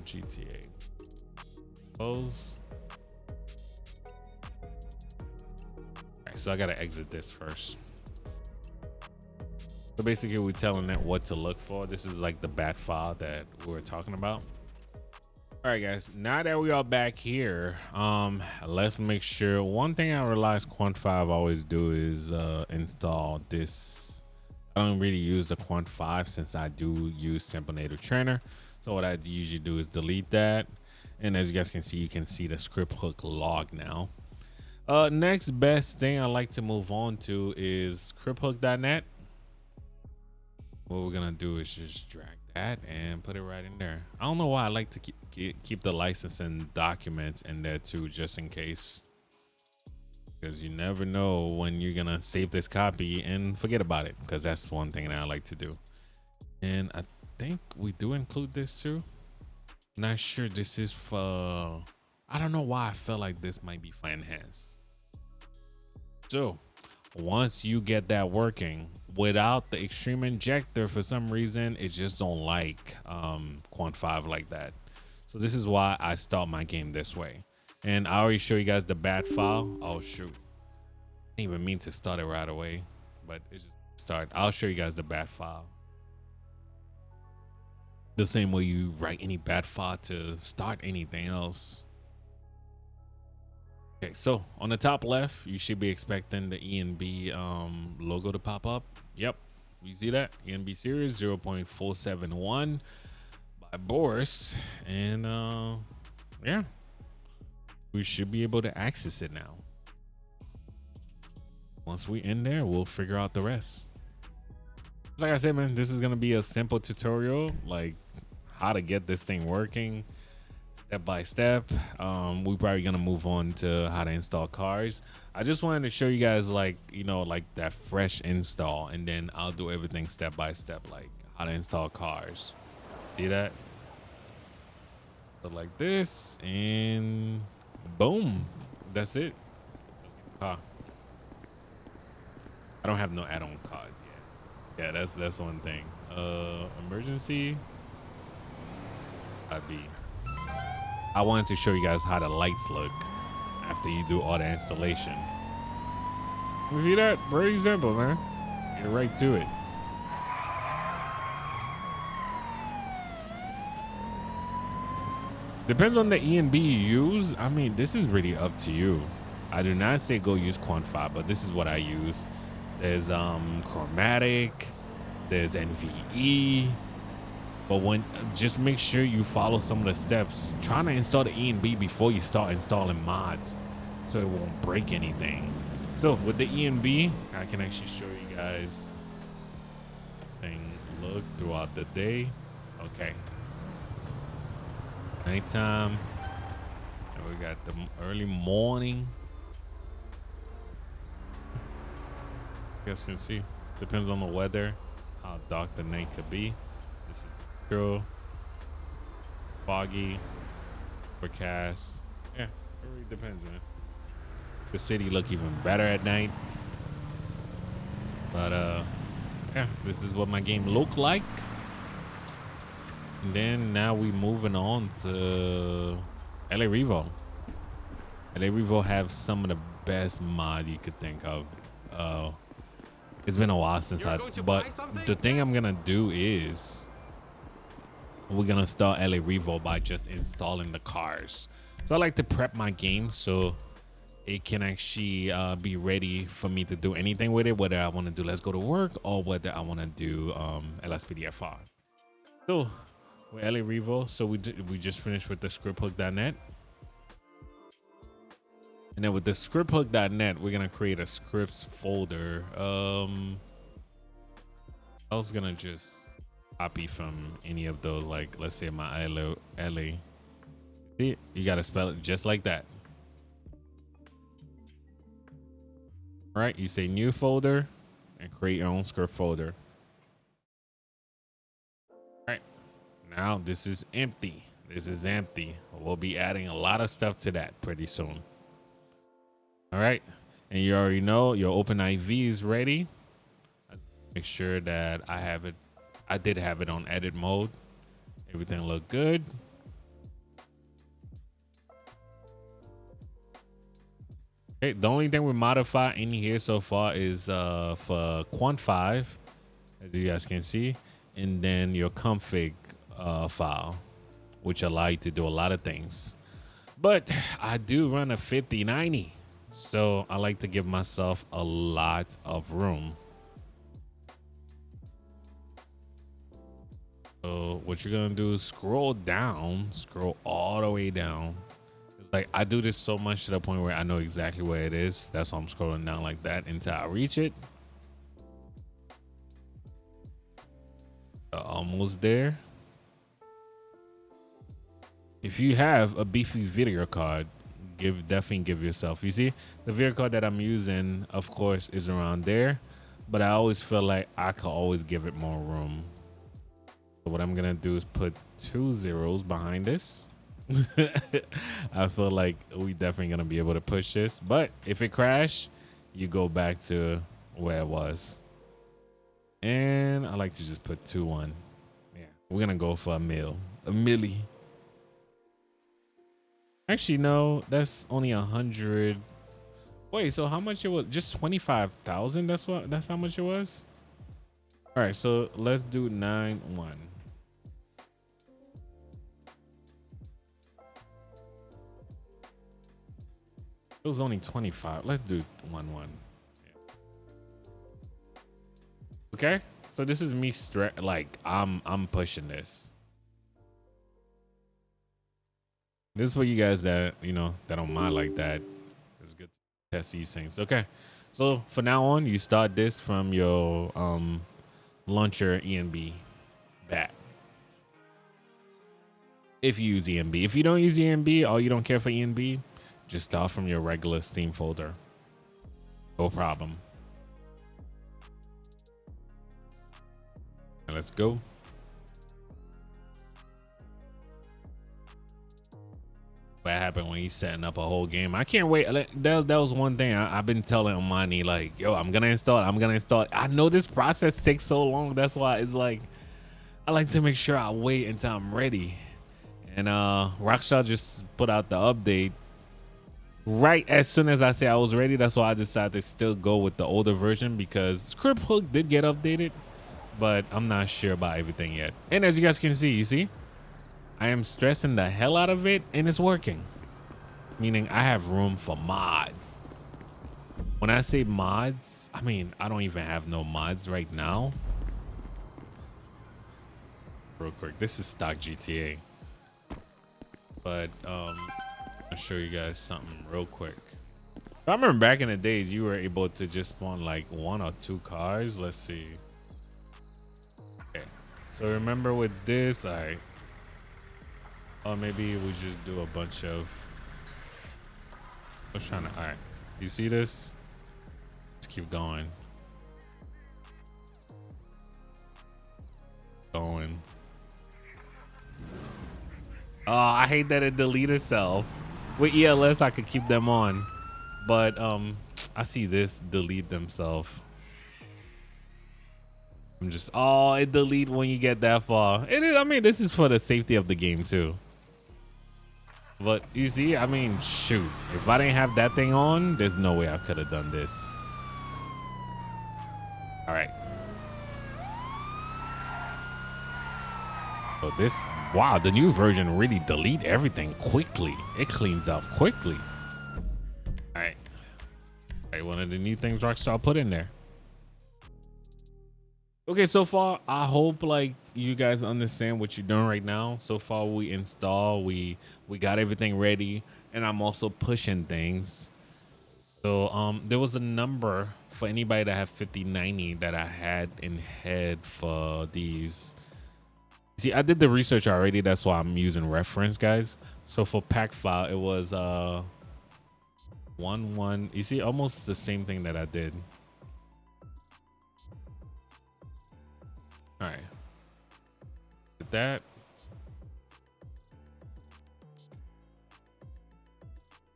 GTA. Close. Alright, so I gotta exit this first. So basically we're telling it what to look for. This is like the bat file that we were talking about. Alright guys, now that we are back here, let's make sure. One thing I realized Quant5 always do is install this. I don't really use the Quant5 since I do use Simple Native Trainer. So what I usually do is delete that. And as you guys can see, you can see the script hook log now. Next best thing I like to move on to is ScriptHookVDotNet. What we're gonna do is just drag that and put it right in there. I don't know why I like to keep the license and documents in there too, just in case. Because you never know when you're gonna save this copy and forget about it, because that's one thing that I like to do. And I think we do include this too. Not sure. This is for, I don't know why I felt like this might be for enhance. So once you get that working without the extreme injector, for some reason it just don't like Quant5 like that. So this is why I start my game this way. And I already show you guys the bat file. Oh shoot, I didn't even mean to start it right away, but it just start. I'll show you guys the bat file. The same way you write any bat file to start anything else. Okay, so on the top left, you should be expecting the ENB logo to pop up. Yep, you see that? ENB series 0.471 by Boris. And yeah, we should be able to access it now. Once we in there, we'll figure out the rest. Like I said, man, this is gonna be a simple tutorial, like how to get this thing working step by step. We're probably gonna move on to how to install cars. I just wanted to show you guys, like, you know, like that fresh install, and then I'll do everything step by step, like how to install cars. See that? So like this, and boom, that's it. Car. I don't have no add-on cars yet. Yeah, that's one thing. Emergency. I wanted to show you guys how the lights look after you do all the installation. You see that? Pretty simple, man. Get right to it. Depends on the ENB you use. I mean, this is really up to you. I do not say go use Quant5, but this is what I use. There's Chromatic, there's NVE, but when just make sure you follow some of the steps. Trying to install the ENB before you start installing mods, so it won't break anything. So with the ENB, I can actually show you guys thing look throughout the day. Okay. Nighttime, and we got the early morning. You guys can see, depends on the weather, how dark the night could be. This is true. Foggy, overcast. Yeah, it really depends, man. The city look even better at night. But yeah, this is what my game look like. And then now we moving on to LA Revo. LA Revo have some of the best mod you could think of. It's been a while since but the thing I'm gonna do is we're gonna start LA Revo by just installing the cars. So I like to prep my game so it can actually be ready for me to do anything with it, whether I want to do Let's Go to Work or whether I want to do LSPDFR. So with LA Revo, so we just finished with the ScriptHookVDotNet. And then with the ScriptHookVDotNet, we're gonna create a scripts folder. I was gonna just copy from any of those, like let's say my LA. See, you gotta spell it just like that. All right, you say new folder and create your own script folder. All right, now this is empty. This is empty. We'll be adding a lot of stuff to that pretty soon. All right, and you already know your OpenIV is ready. Make sure that I have it. I did have it on edit mode. Everything looked good. Okay, the only thing we modify in here so far is for Quant5, as you guys can see, and then your config file, which allow you to do a lot of things. But I do run a 5090. So I like to give myself a lot of room. So what you're gonna do is scroll all the way down. It's like I do this so much to the point where I know exactly where it is. That's why I'm scrolling down like that until I reach it. Almost there. If you have a beefy video card, definitely give yourself. You see, the video card that I'm using, of course, is around there, but I always feel like I could always give it more room. So what I'm gonna do is put 2 zeros behind this. I feel like we definitely gonna be able to push this, but if it crash, you go back to where it was. And I like to just put 2-1. Yeah, we're gonna go for a milli. Actually, no, that's only 100. Wait, so how much it was? Just 25,000. That's how much it was. All right, so let's do 9-1. It was only 25. Let's do 1-1. Yeah. Okay, so this is me like I'm pushing this. This is for you guys that, you know, that don't mind like that. It's good to test these things. Okay. So for now on, you start this from your launcher ENB bat. If you use ENB. If you don't use ENB or you don't care for ENB, just start from your regular Steam folder. No problem. Now let's go. What happened when he's setting up a whole game? I can't wait. That was one thing I've been telling Omani, like, yo, I'm gonna install it. I know this process takes so long. That's why it's like I like to make sure I wait until I'm ready. And Rockstar just put out the update right as soon as I say I was ready. That's why I decided to still go with the older version, because ScriptHook did get updated, but I'm not sure about everything yet. And as you guys can see, you see, I am stressing the hell out of it, and it's working. Meaning I have room for mods. When I say mods, I mean, I don't even have no mods right now. Real quick, this is stock GTA. But I'll show you guys something real quick. I remember back in the days, you were able to just spawn like 1 or 2 cars. Let's see. Okay. So remember with this, or maybe we just do a bunch of. I was trying to. All right, you see this? Let's keep going. Going. Oh, I hate that it deleted itself. With ELS, I could keep them on, but I see this delete themselves. I'm just, oh, it delete when you get that far. It is. I mean, this is for the safety of the game too. But you see, I mean, shoot, if I didn't have that thing on, there's no way I could have done this. All right. So this, wow, the new version really delete everything quickly. It cleans up quickly. All right. All right, one of the new things Rockstar put in there. Okay, so far, I hope like you guys understand what you're doing right now. So far, we install, we got everything ready, and I'm also pushing things. So there was a number for anybody that have 5090 that I had in head for these. See, I did the research already. That's why I'm using reference, guys. So for Packfile, it was 1. You see, almost the same thing that I did. All right. With that.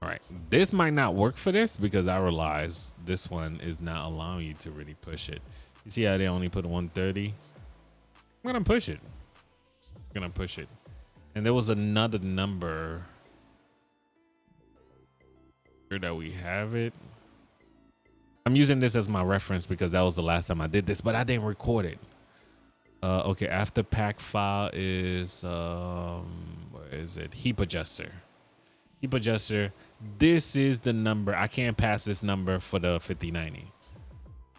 All right. This might not work for this because I realized this one is not allowing you to really push it. You see how they only put 130? I'm going to push it. I'm going to push it. And there was another number. Sure that we have it. I'm using this as my reference because that was the last time I did this, but I didn't record it. Okay, after Packfile is where is it? Heap Adjuster. Heap Adjuster. This is the number. I can't pass this number for the 5090.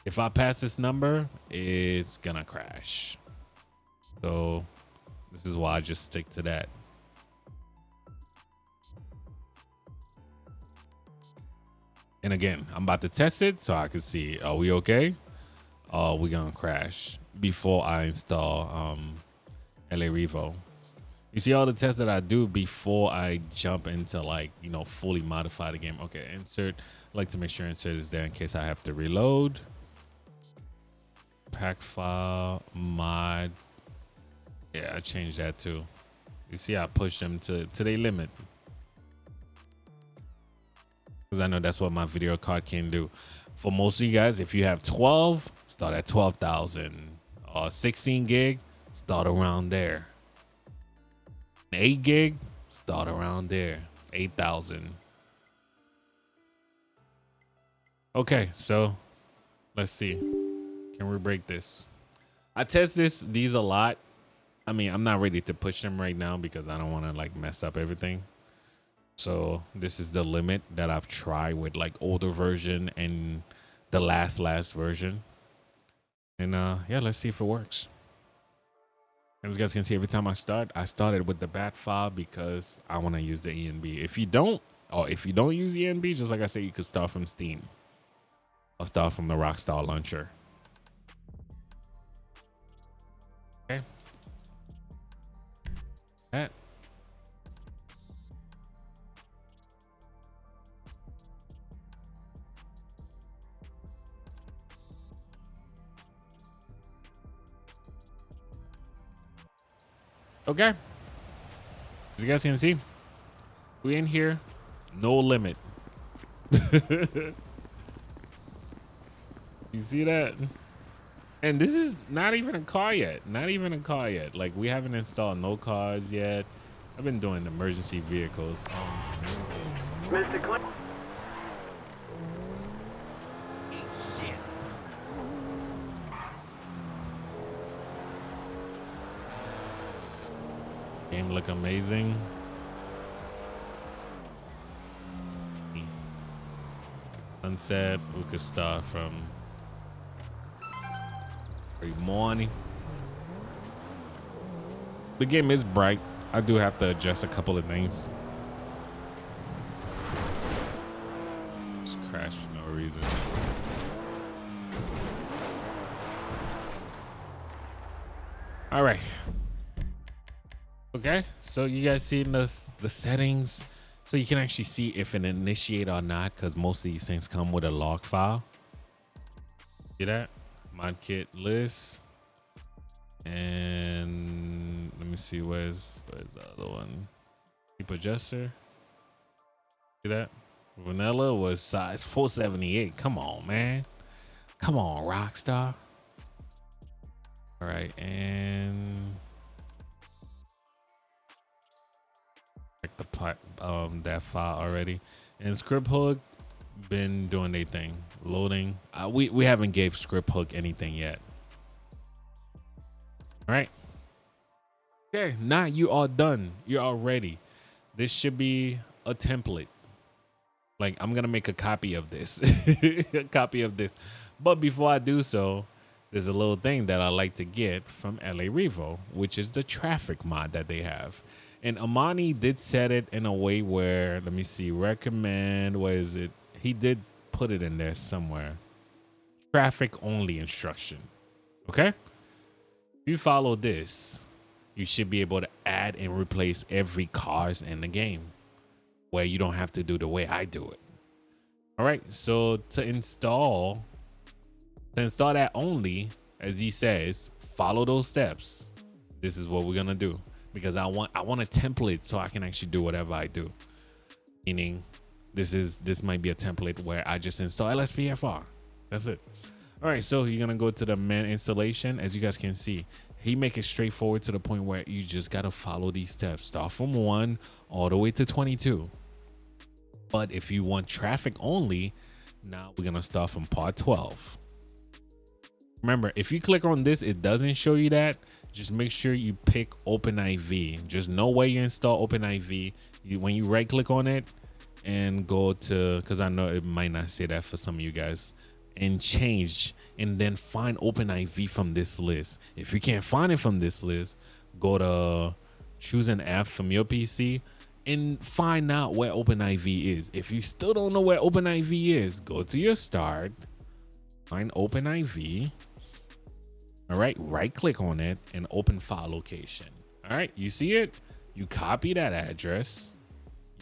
If I pass this number, it's gonna crash. So this is why I just stick to that. And again, I'm about to test it so I can see, are we okay? Or we gonna crash before I install LA Revo. You see all the tests that I do before I jump into, like, you know, fully modify the game. Okay, insert. I like to make sure insert is there in case I have to reload. Packfile mod. Yeah, I changed that too. You see, I push them to their limit. Because I know that's what my video card can do. For most of you guys, if you have 12, start at 12,000. 16 gig, start around there. 8 gig, start around there. 8,000. Okay, so let's see. Can we break this? I test these a lot. I mean, I'm not ready to push them right now because I don't want to like mess up everything. So this is the limit that I've tried with like older version and the last version. And yeah, let's see if it works. As you guys can see, every time I started with the bat file because I want to use the ENB. If you don't, or if you don't use ENB, just like I said, you could start from Steam. I'll start from the Rockstar launcher. Okay. That. Okay. As you guys can see, we in here, no limit. You see that? And this is not even a car yet. Not even a car yet. Like, we haven't installed no cars yet. I've been doing emergency vehicles. Mr. Clint. Game look amazing. Sunset, we could start from early morning. The game is bright. I do have to adjust a couple of things. Just crashed for no reason. All right. Okay, so you guys see the settings, so you can actually see if it initiate or not, because most of these things come with a log file. See that? Mod kit list. And let me see, where's the other one? Heap Adjuster. See that? Vanilla was size 478. Come on, man. Come on, Rockstar. All right, and the part that file already. And ScriptHook been doing their thing, loading. We haven't gave ScriptHook anything yet. All right. Okay, now you are done. You're all ready. This should be a template. Like, I'm gonna make a copy of this. A copy of this. But before I do so, there's a little thing that I like to get from LA Revo, which is the traffic mod that they have. And Amani did set it in a way where, let me see, recommend, where is it? He did put it in there somewhere. Traffic only instruction. Okay? If you follow this, you should be able to add and replace every cars in the game, where you don't have to do the way I do it. All right, so to install that only, as he says, follow those steps. This is what we're gonna do, because I want a template so I can actually do whatever I do. Meaning, this might be a template where I just install LSPDFR. That's it. All right, so you're gonna go to the main installation. As you guys can see, he make it straightforward to the point where you just gotta follow these steps. Start from 1 all the way to 22. But if you want traffic only, now we're gonna start from part 12. Remember, if you click on this, it doesn't show you that. Just make sure you pick OpenIV. Just know where you install OpenIV. When you right click on it and go to, because I know it might not say that for some of you guys, and change, and then find OpenIV from this list. If you can't find it from this list, go to choose an app from your PC and find out where OpenIV is. If you still don't know where OpenIV is, go to your start, find OpenIV. All right, right click on it and open file location. All right, you see it? You copy that address,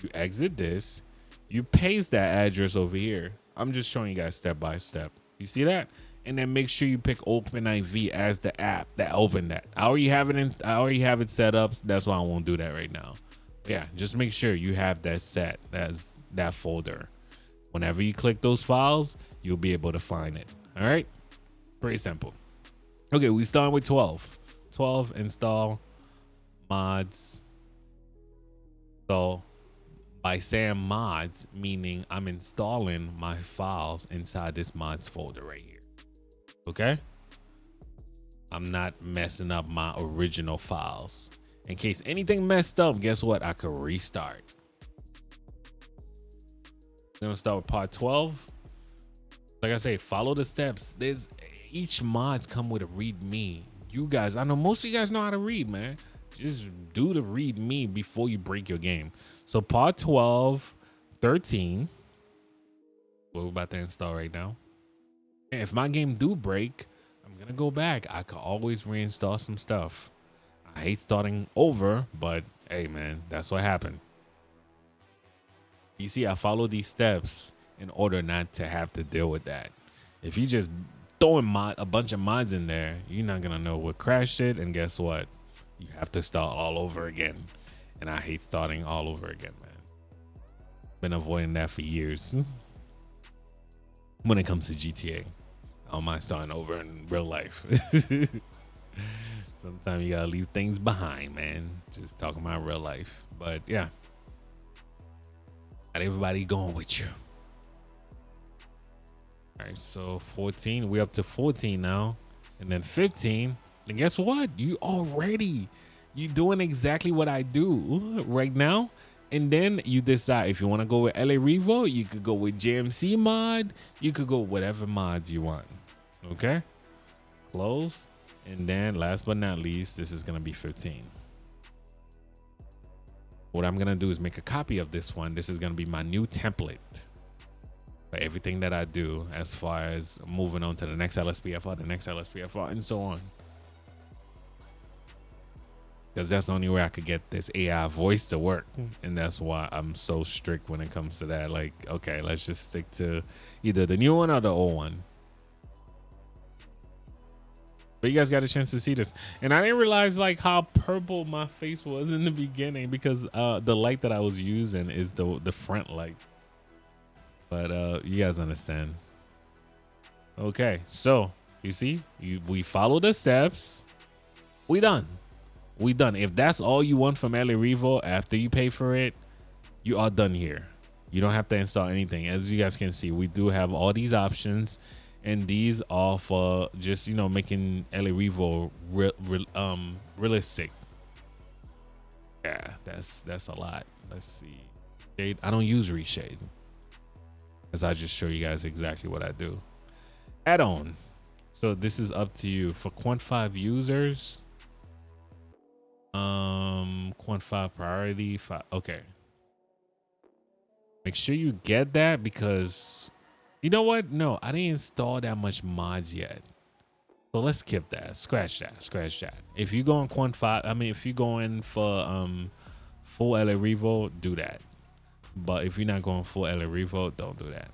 you exit this, you paste that address over here. I'm just showing you guys step by step. You see that? And then make sure you pick OpenIV as the app that opened that. I already have it set up, so that's why I won't do that right now. But yeah, just make sure you have that set as that folder. Whenever you click those files, you'll be able to find it. All right, pretty simple. Okay, we start with 12. 12, install mods. So by saying mods, meaning I'm installing my files inside this mods folder right here. Okay, I'm not messing up my original files. In case anything messed up, guess what? I could restart. I'm gonna start with part 12. Like I say, follow the steps. Each mods come with a readme. you guys, I know most of you guys know how to read, man. Just do the read me before you break your game. So part 12, 13, what we're about to install right now. And if my game do break, I'm gonna go back. I could always reinstall some stuff. I hate starting over, but hey man, that's what happened. You see, I follow these steps in order not to have to deal with that. If you just throwing a bunch of mods in there, you're not gonna know what crashed it, and guess what? You have to start all over again. And I hate starting all over again, man. Been avoiding that for years. When it comes to GTA, I don't mind starting over in real life. Sometimes you gotta leave things behind, man. Just talking about real life. But yeah, got everybody going with you. All right, so 14, we're up to 14 now, and then 15. And guess what? You doing exactly what I do right now. And then you decide if you want to go with LA Revo, you could go with JMC mod. You could go whatever mods you want. Okay, close. And then last but not least, this is gonna be 15. What I'm gonna do is make a copy of this one. This is gonna be my new template for everything that I do, as far as moving on to the next LSPDFR, the next LSPDFR, and so on. Because that's the only way I could get this AI voice to work. And that's why I'm so strict when it comes to that. Like, okay, let's just stick to either the new one or the old one. But you guys got a chance to see this. And I didn't realize like how purple my face was in the beginning, because the light that I was using is the front light. But you guys understand. Okay, so you see, we follow the steps. We done. If that's all you want from LA Revo after you pay for it, you are done here. You don't have to install anything. As you guys can see, we do have all these options, and these are for just, you know, making LA Revo realistic. Yeah, that's a lot. Let's see. Shade. I don't use reshade, as I just show you guys exactly what I do. Add-on. So this is up to you. For Quant 5 users, Quant 5 priority 5. Okay, make sure you get that, because you know what, no, I didn't install that much mods yet, so let's skip that. Scratch that. If you go on Quant 5, I mean, if you go in for full LA Revo, do that. But if you're not going full LA Revo, don't do that.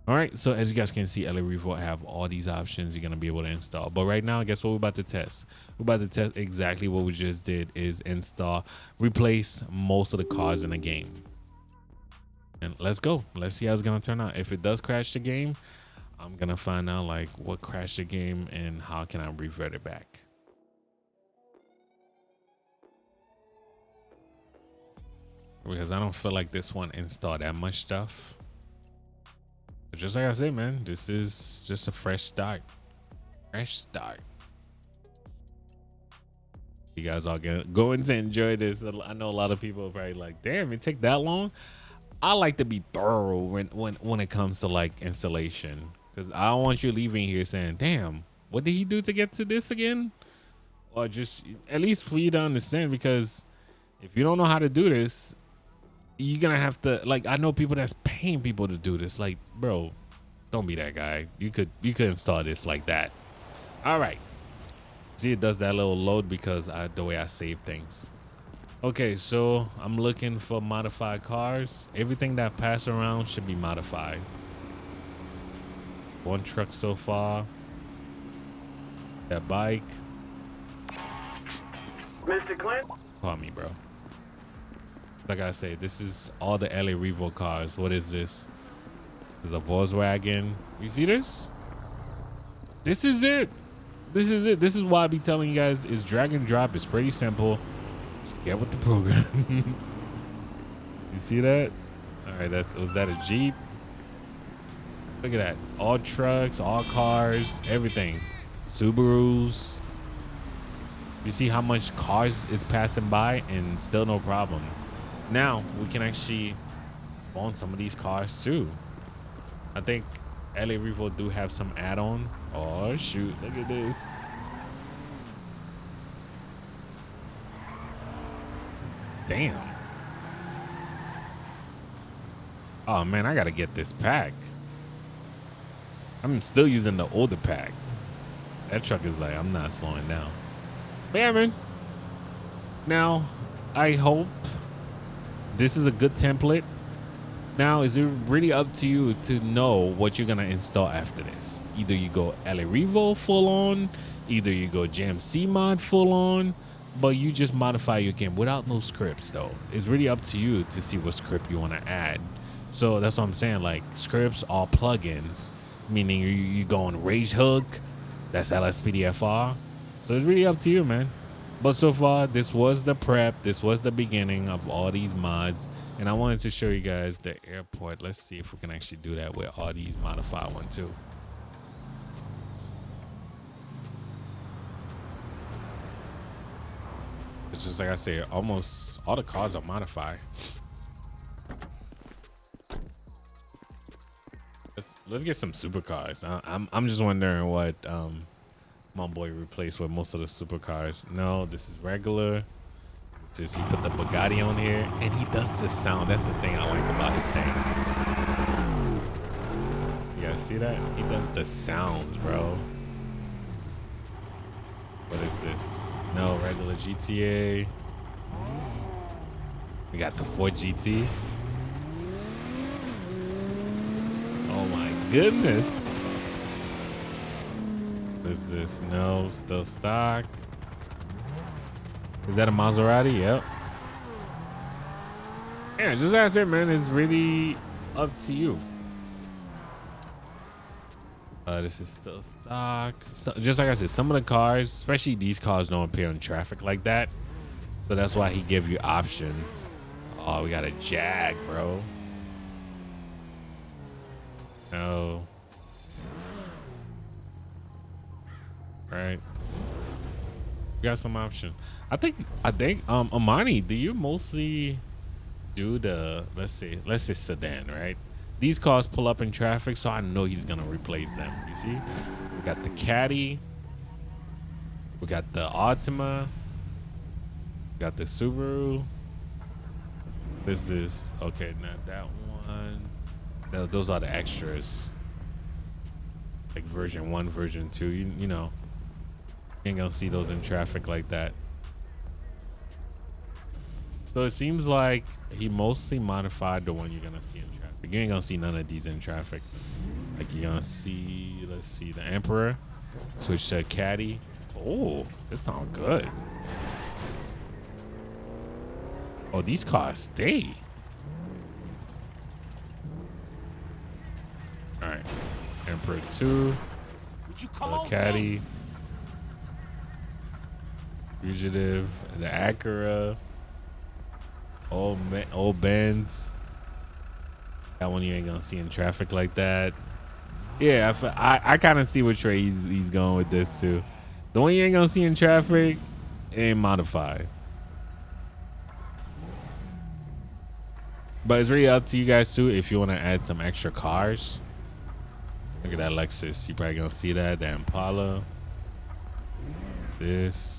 All right, so as you guys can see, LA Revo have all these options you're gonna be able to install. But right now, guess what we're about to test? We're about to test exactly what we just did, is replace most of the cars in the game. And let's go. Let's see how it's gonna turn out. If it does crash the game, I'm gonna find out like what crashed the game and how can I revert it back. Because I don't feel like this one installed that much stuff. But just like I said, man, this is just a fresh start. You guys are going to enjoy this. I know a lot of people are probably like, damn, it take that long. I like to be thorough when it comes to like installation, because I don't want you leaving here saying, damn, what did he do to get to this again? Or just at least for you to understand, because if you don't know how to do this, you're gonna have to, like, I know people that's paying people to do this. Like, bro, don't be that guy. You could install this like that. All right, see, it does that little load because the way I save things. Okay, so I'm looking for modified cars. Everything that pass around should be modified. One truck so far. That bike. Mr. Clint? Call me, bro. Like I say, this is all the LA Revo cars. What is this? This is a Volkswagen. You see this? This is it. This is why I be telling you guys, is drag and drop. It's pretty simple. Just get with the program. You see that? All right, was that a Jeep? Look at that. All trucks, all cars, everything. Subarus. You see how much cars is passing by and still no problem. Now we can actually spawn some of these cars too. I think LA Revo do have some add-on. Oh shoot, look at this. Damn. Oh man, I gotta get this pack. I'm still using the older pack. That truck is like, I'm not slowing down. But yeah, man. Now, I hope this is a good template. Now, is it really up to you to know what you're gonna install after this? Either you go LA Revo full on, either you go JMC mod full on, but you just modify your game without no scripts though. It's really up to you to see what script you wanna add. So that's what I'm saying, like scripts are plugins, meaning you go on Rage Hook, that's LSPDFR. So it's really up to you, man. But so far, this was the prep. This was the beginning of all these mods. And I wanted to show you guys the airport. Let's see if we can actually do that with all these modified ones too. It's just like I say, almost all the cars are modified. Let's get some supercars. I'm just wondering what my boy replaced with most of the supercars. No, this is regular. This is, he put the Bugatti on here, and he does this sound. That's the thing I like about his thing. You guys see that? He does the sounds, bro. What is this? No, regular GTA. We got the Ford GT. Oh my goodness. What is this? No, still stock. Is that a Maserati? Yep. Yeah, just as it, man. It's really up to you. This is still stock. So, just like I said, some of the cars, especially these cars, don't appear in traffic like that. So that's why he gave you options. Oh, we got a Jag, bro. No. Right. We got some options. I think Amani, do you mostly do the let's say sedan, right? These cars pull up in traffic, so I know he's gonna replace them. You see? We got the Caddy, we got the Altima, we got the Subaru. This is okay, not that one. No, those are the extras. Like version 1, version 2, you know. You ain't gonna see those in traffic like that. So it seems like he mostly modified the one you're gonna see in traffic. You ain't gonna see none of these in traffic. Like you're gonna see, let's see, the Emperor. Switch to Caddy. Oh, this sounds good. Oh, these cars stay. All right, Emperor 2. The Caddy. Fugitive, the Acura, old Benz. That one you ain't gonna see in traffic like that. Yeah, I kind of see what Trey he's going with this too. The one you ain't gonna see in traffic ain't modified. But it's really up to you guys too if you want to add some extra cars. Look at that Lexus. You probably gonna see that. The Impala. This.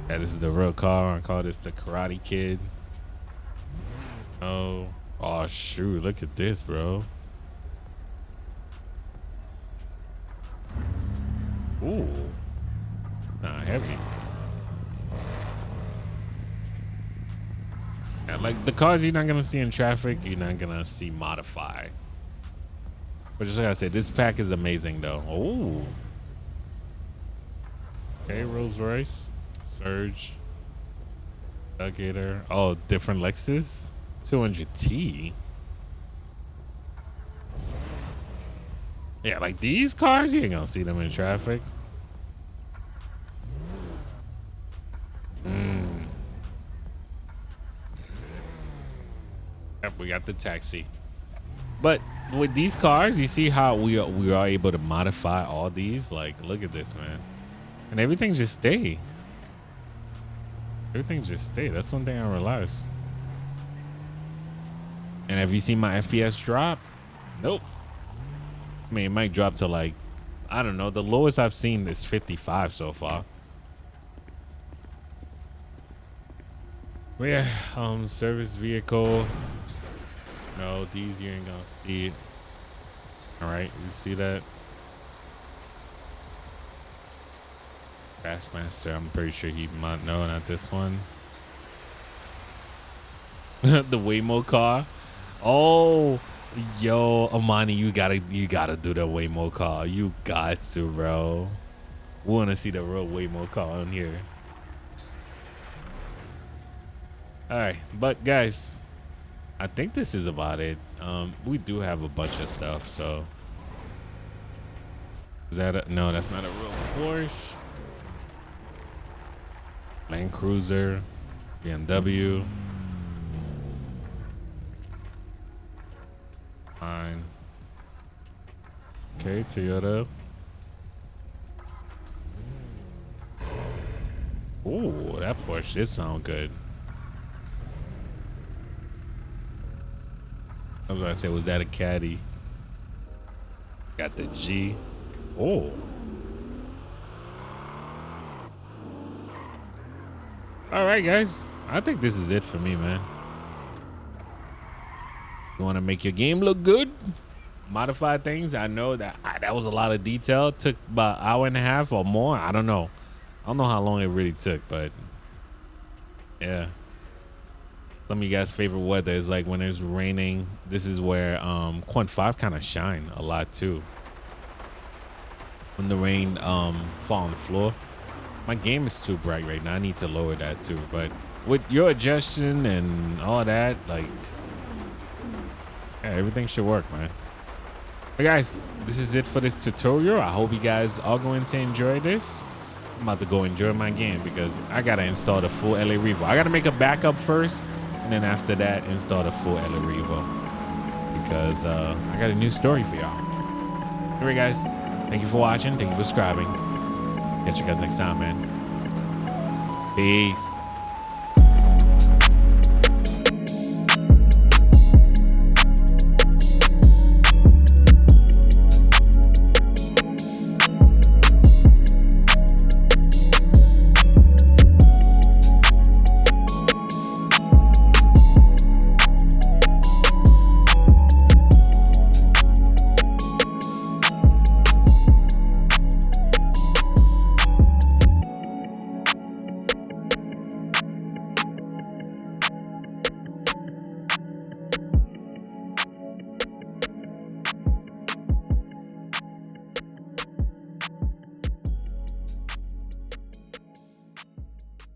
Yeah, this is the real car. I call this the Karate Kid. Oh shoot! Look at this, bro. Ooh, nah, heavy. Yeah, like the cars you're not gonna see in traffic, you're not gonna see modified. But just like I said, this pack is amazing, though. Oh, okay, Rolls Royce. Surge, Gator. Oh, different Lexus. 200T. Yeah, like these cars, you ain't gonna see them in traffic. Yep, we got the taxi. But with these cars, you see how we are able to modify all these. Like, look at this, man, and everything just stay. Everything just stay. That's one thing I realized. And have you seen my FPS drop? Nope. I mean, it might drop to like, I don't know. The lowest I've seen is 55 so far. But yeah, service vehicle. No, these you ain't gonna see it. All right, you see that? Bassmaster, I'm pretty sure he might know, not this one. The Waymo car. Oh, yo, Amani, you gotta do the Waymo car. You got to, bro. We wanna see the real Waymo car on here. All right, but guys, I think this is about it. We do have a bunch of stuff, so. Is that no, that's not a real Porsche. Land Cruiser, BMW. Fine. Okay, Toyota. Ooh, that Porsche did sound good. I was gonna say, was that a Caddy? Got the G. Oh. All right, guys. I think this is it for me, man. You want to make your game look good? Modify things. I know that that was a lot of detail. It took about an hour and a half or more. I don't know. I don't know how long it really took, but yeah. Some of you guys' favorite weather is like when it's raining. This is where Quant 5 kind of shine a lot too. When the rain fall on the floor. My game is too bright right now. I need to lower that too. But with your adjusting and all that, like, yeah, everything should work, man. But guys, this is it for this tutorial. I hope you guys are going to enjoy this. I'm about to go enjoy my game because I gotta install the full LA Revo. I gotta make a backup first, and then after that, install the full LA Revo because I got a new story for y'all. Anyway, guys, thank you for watching. Thank you for subscribing. Catch you guys next time, man. Peace.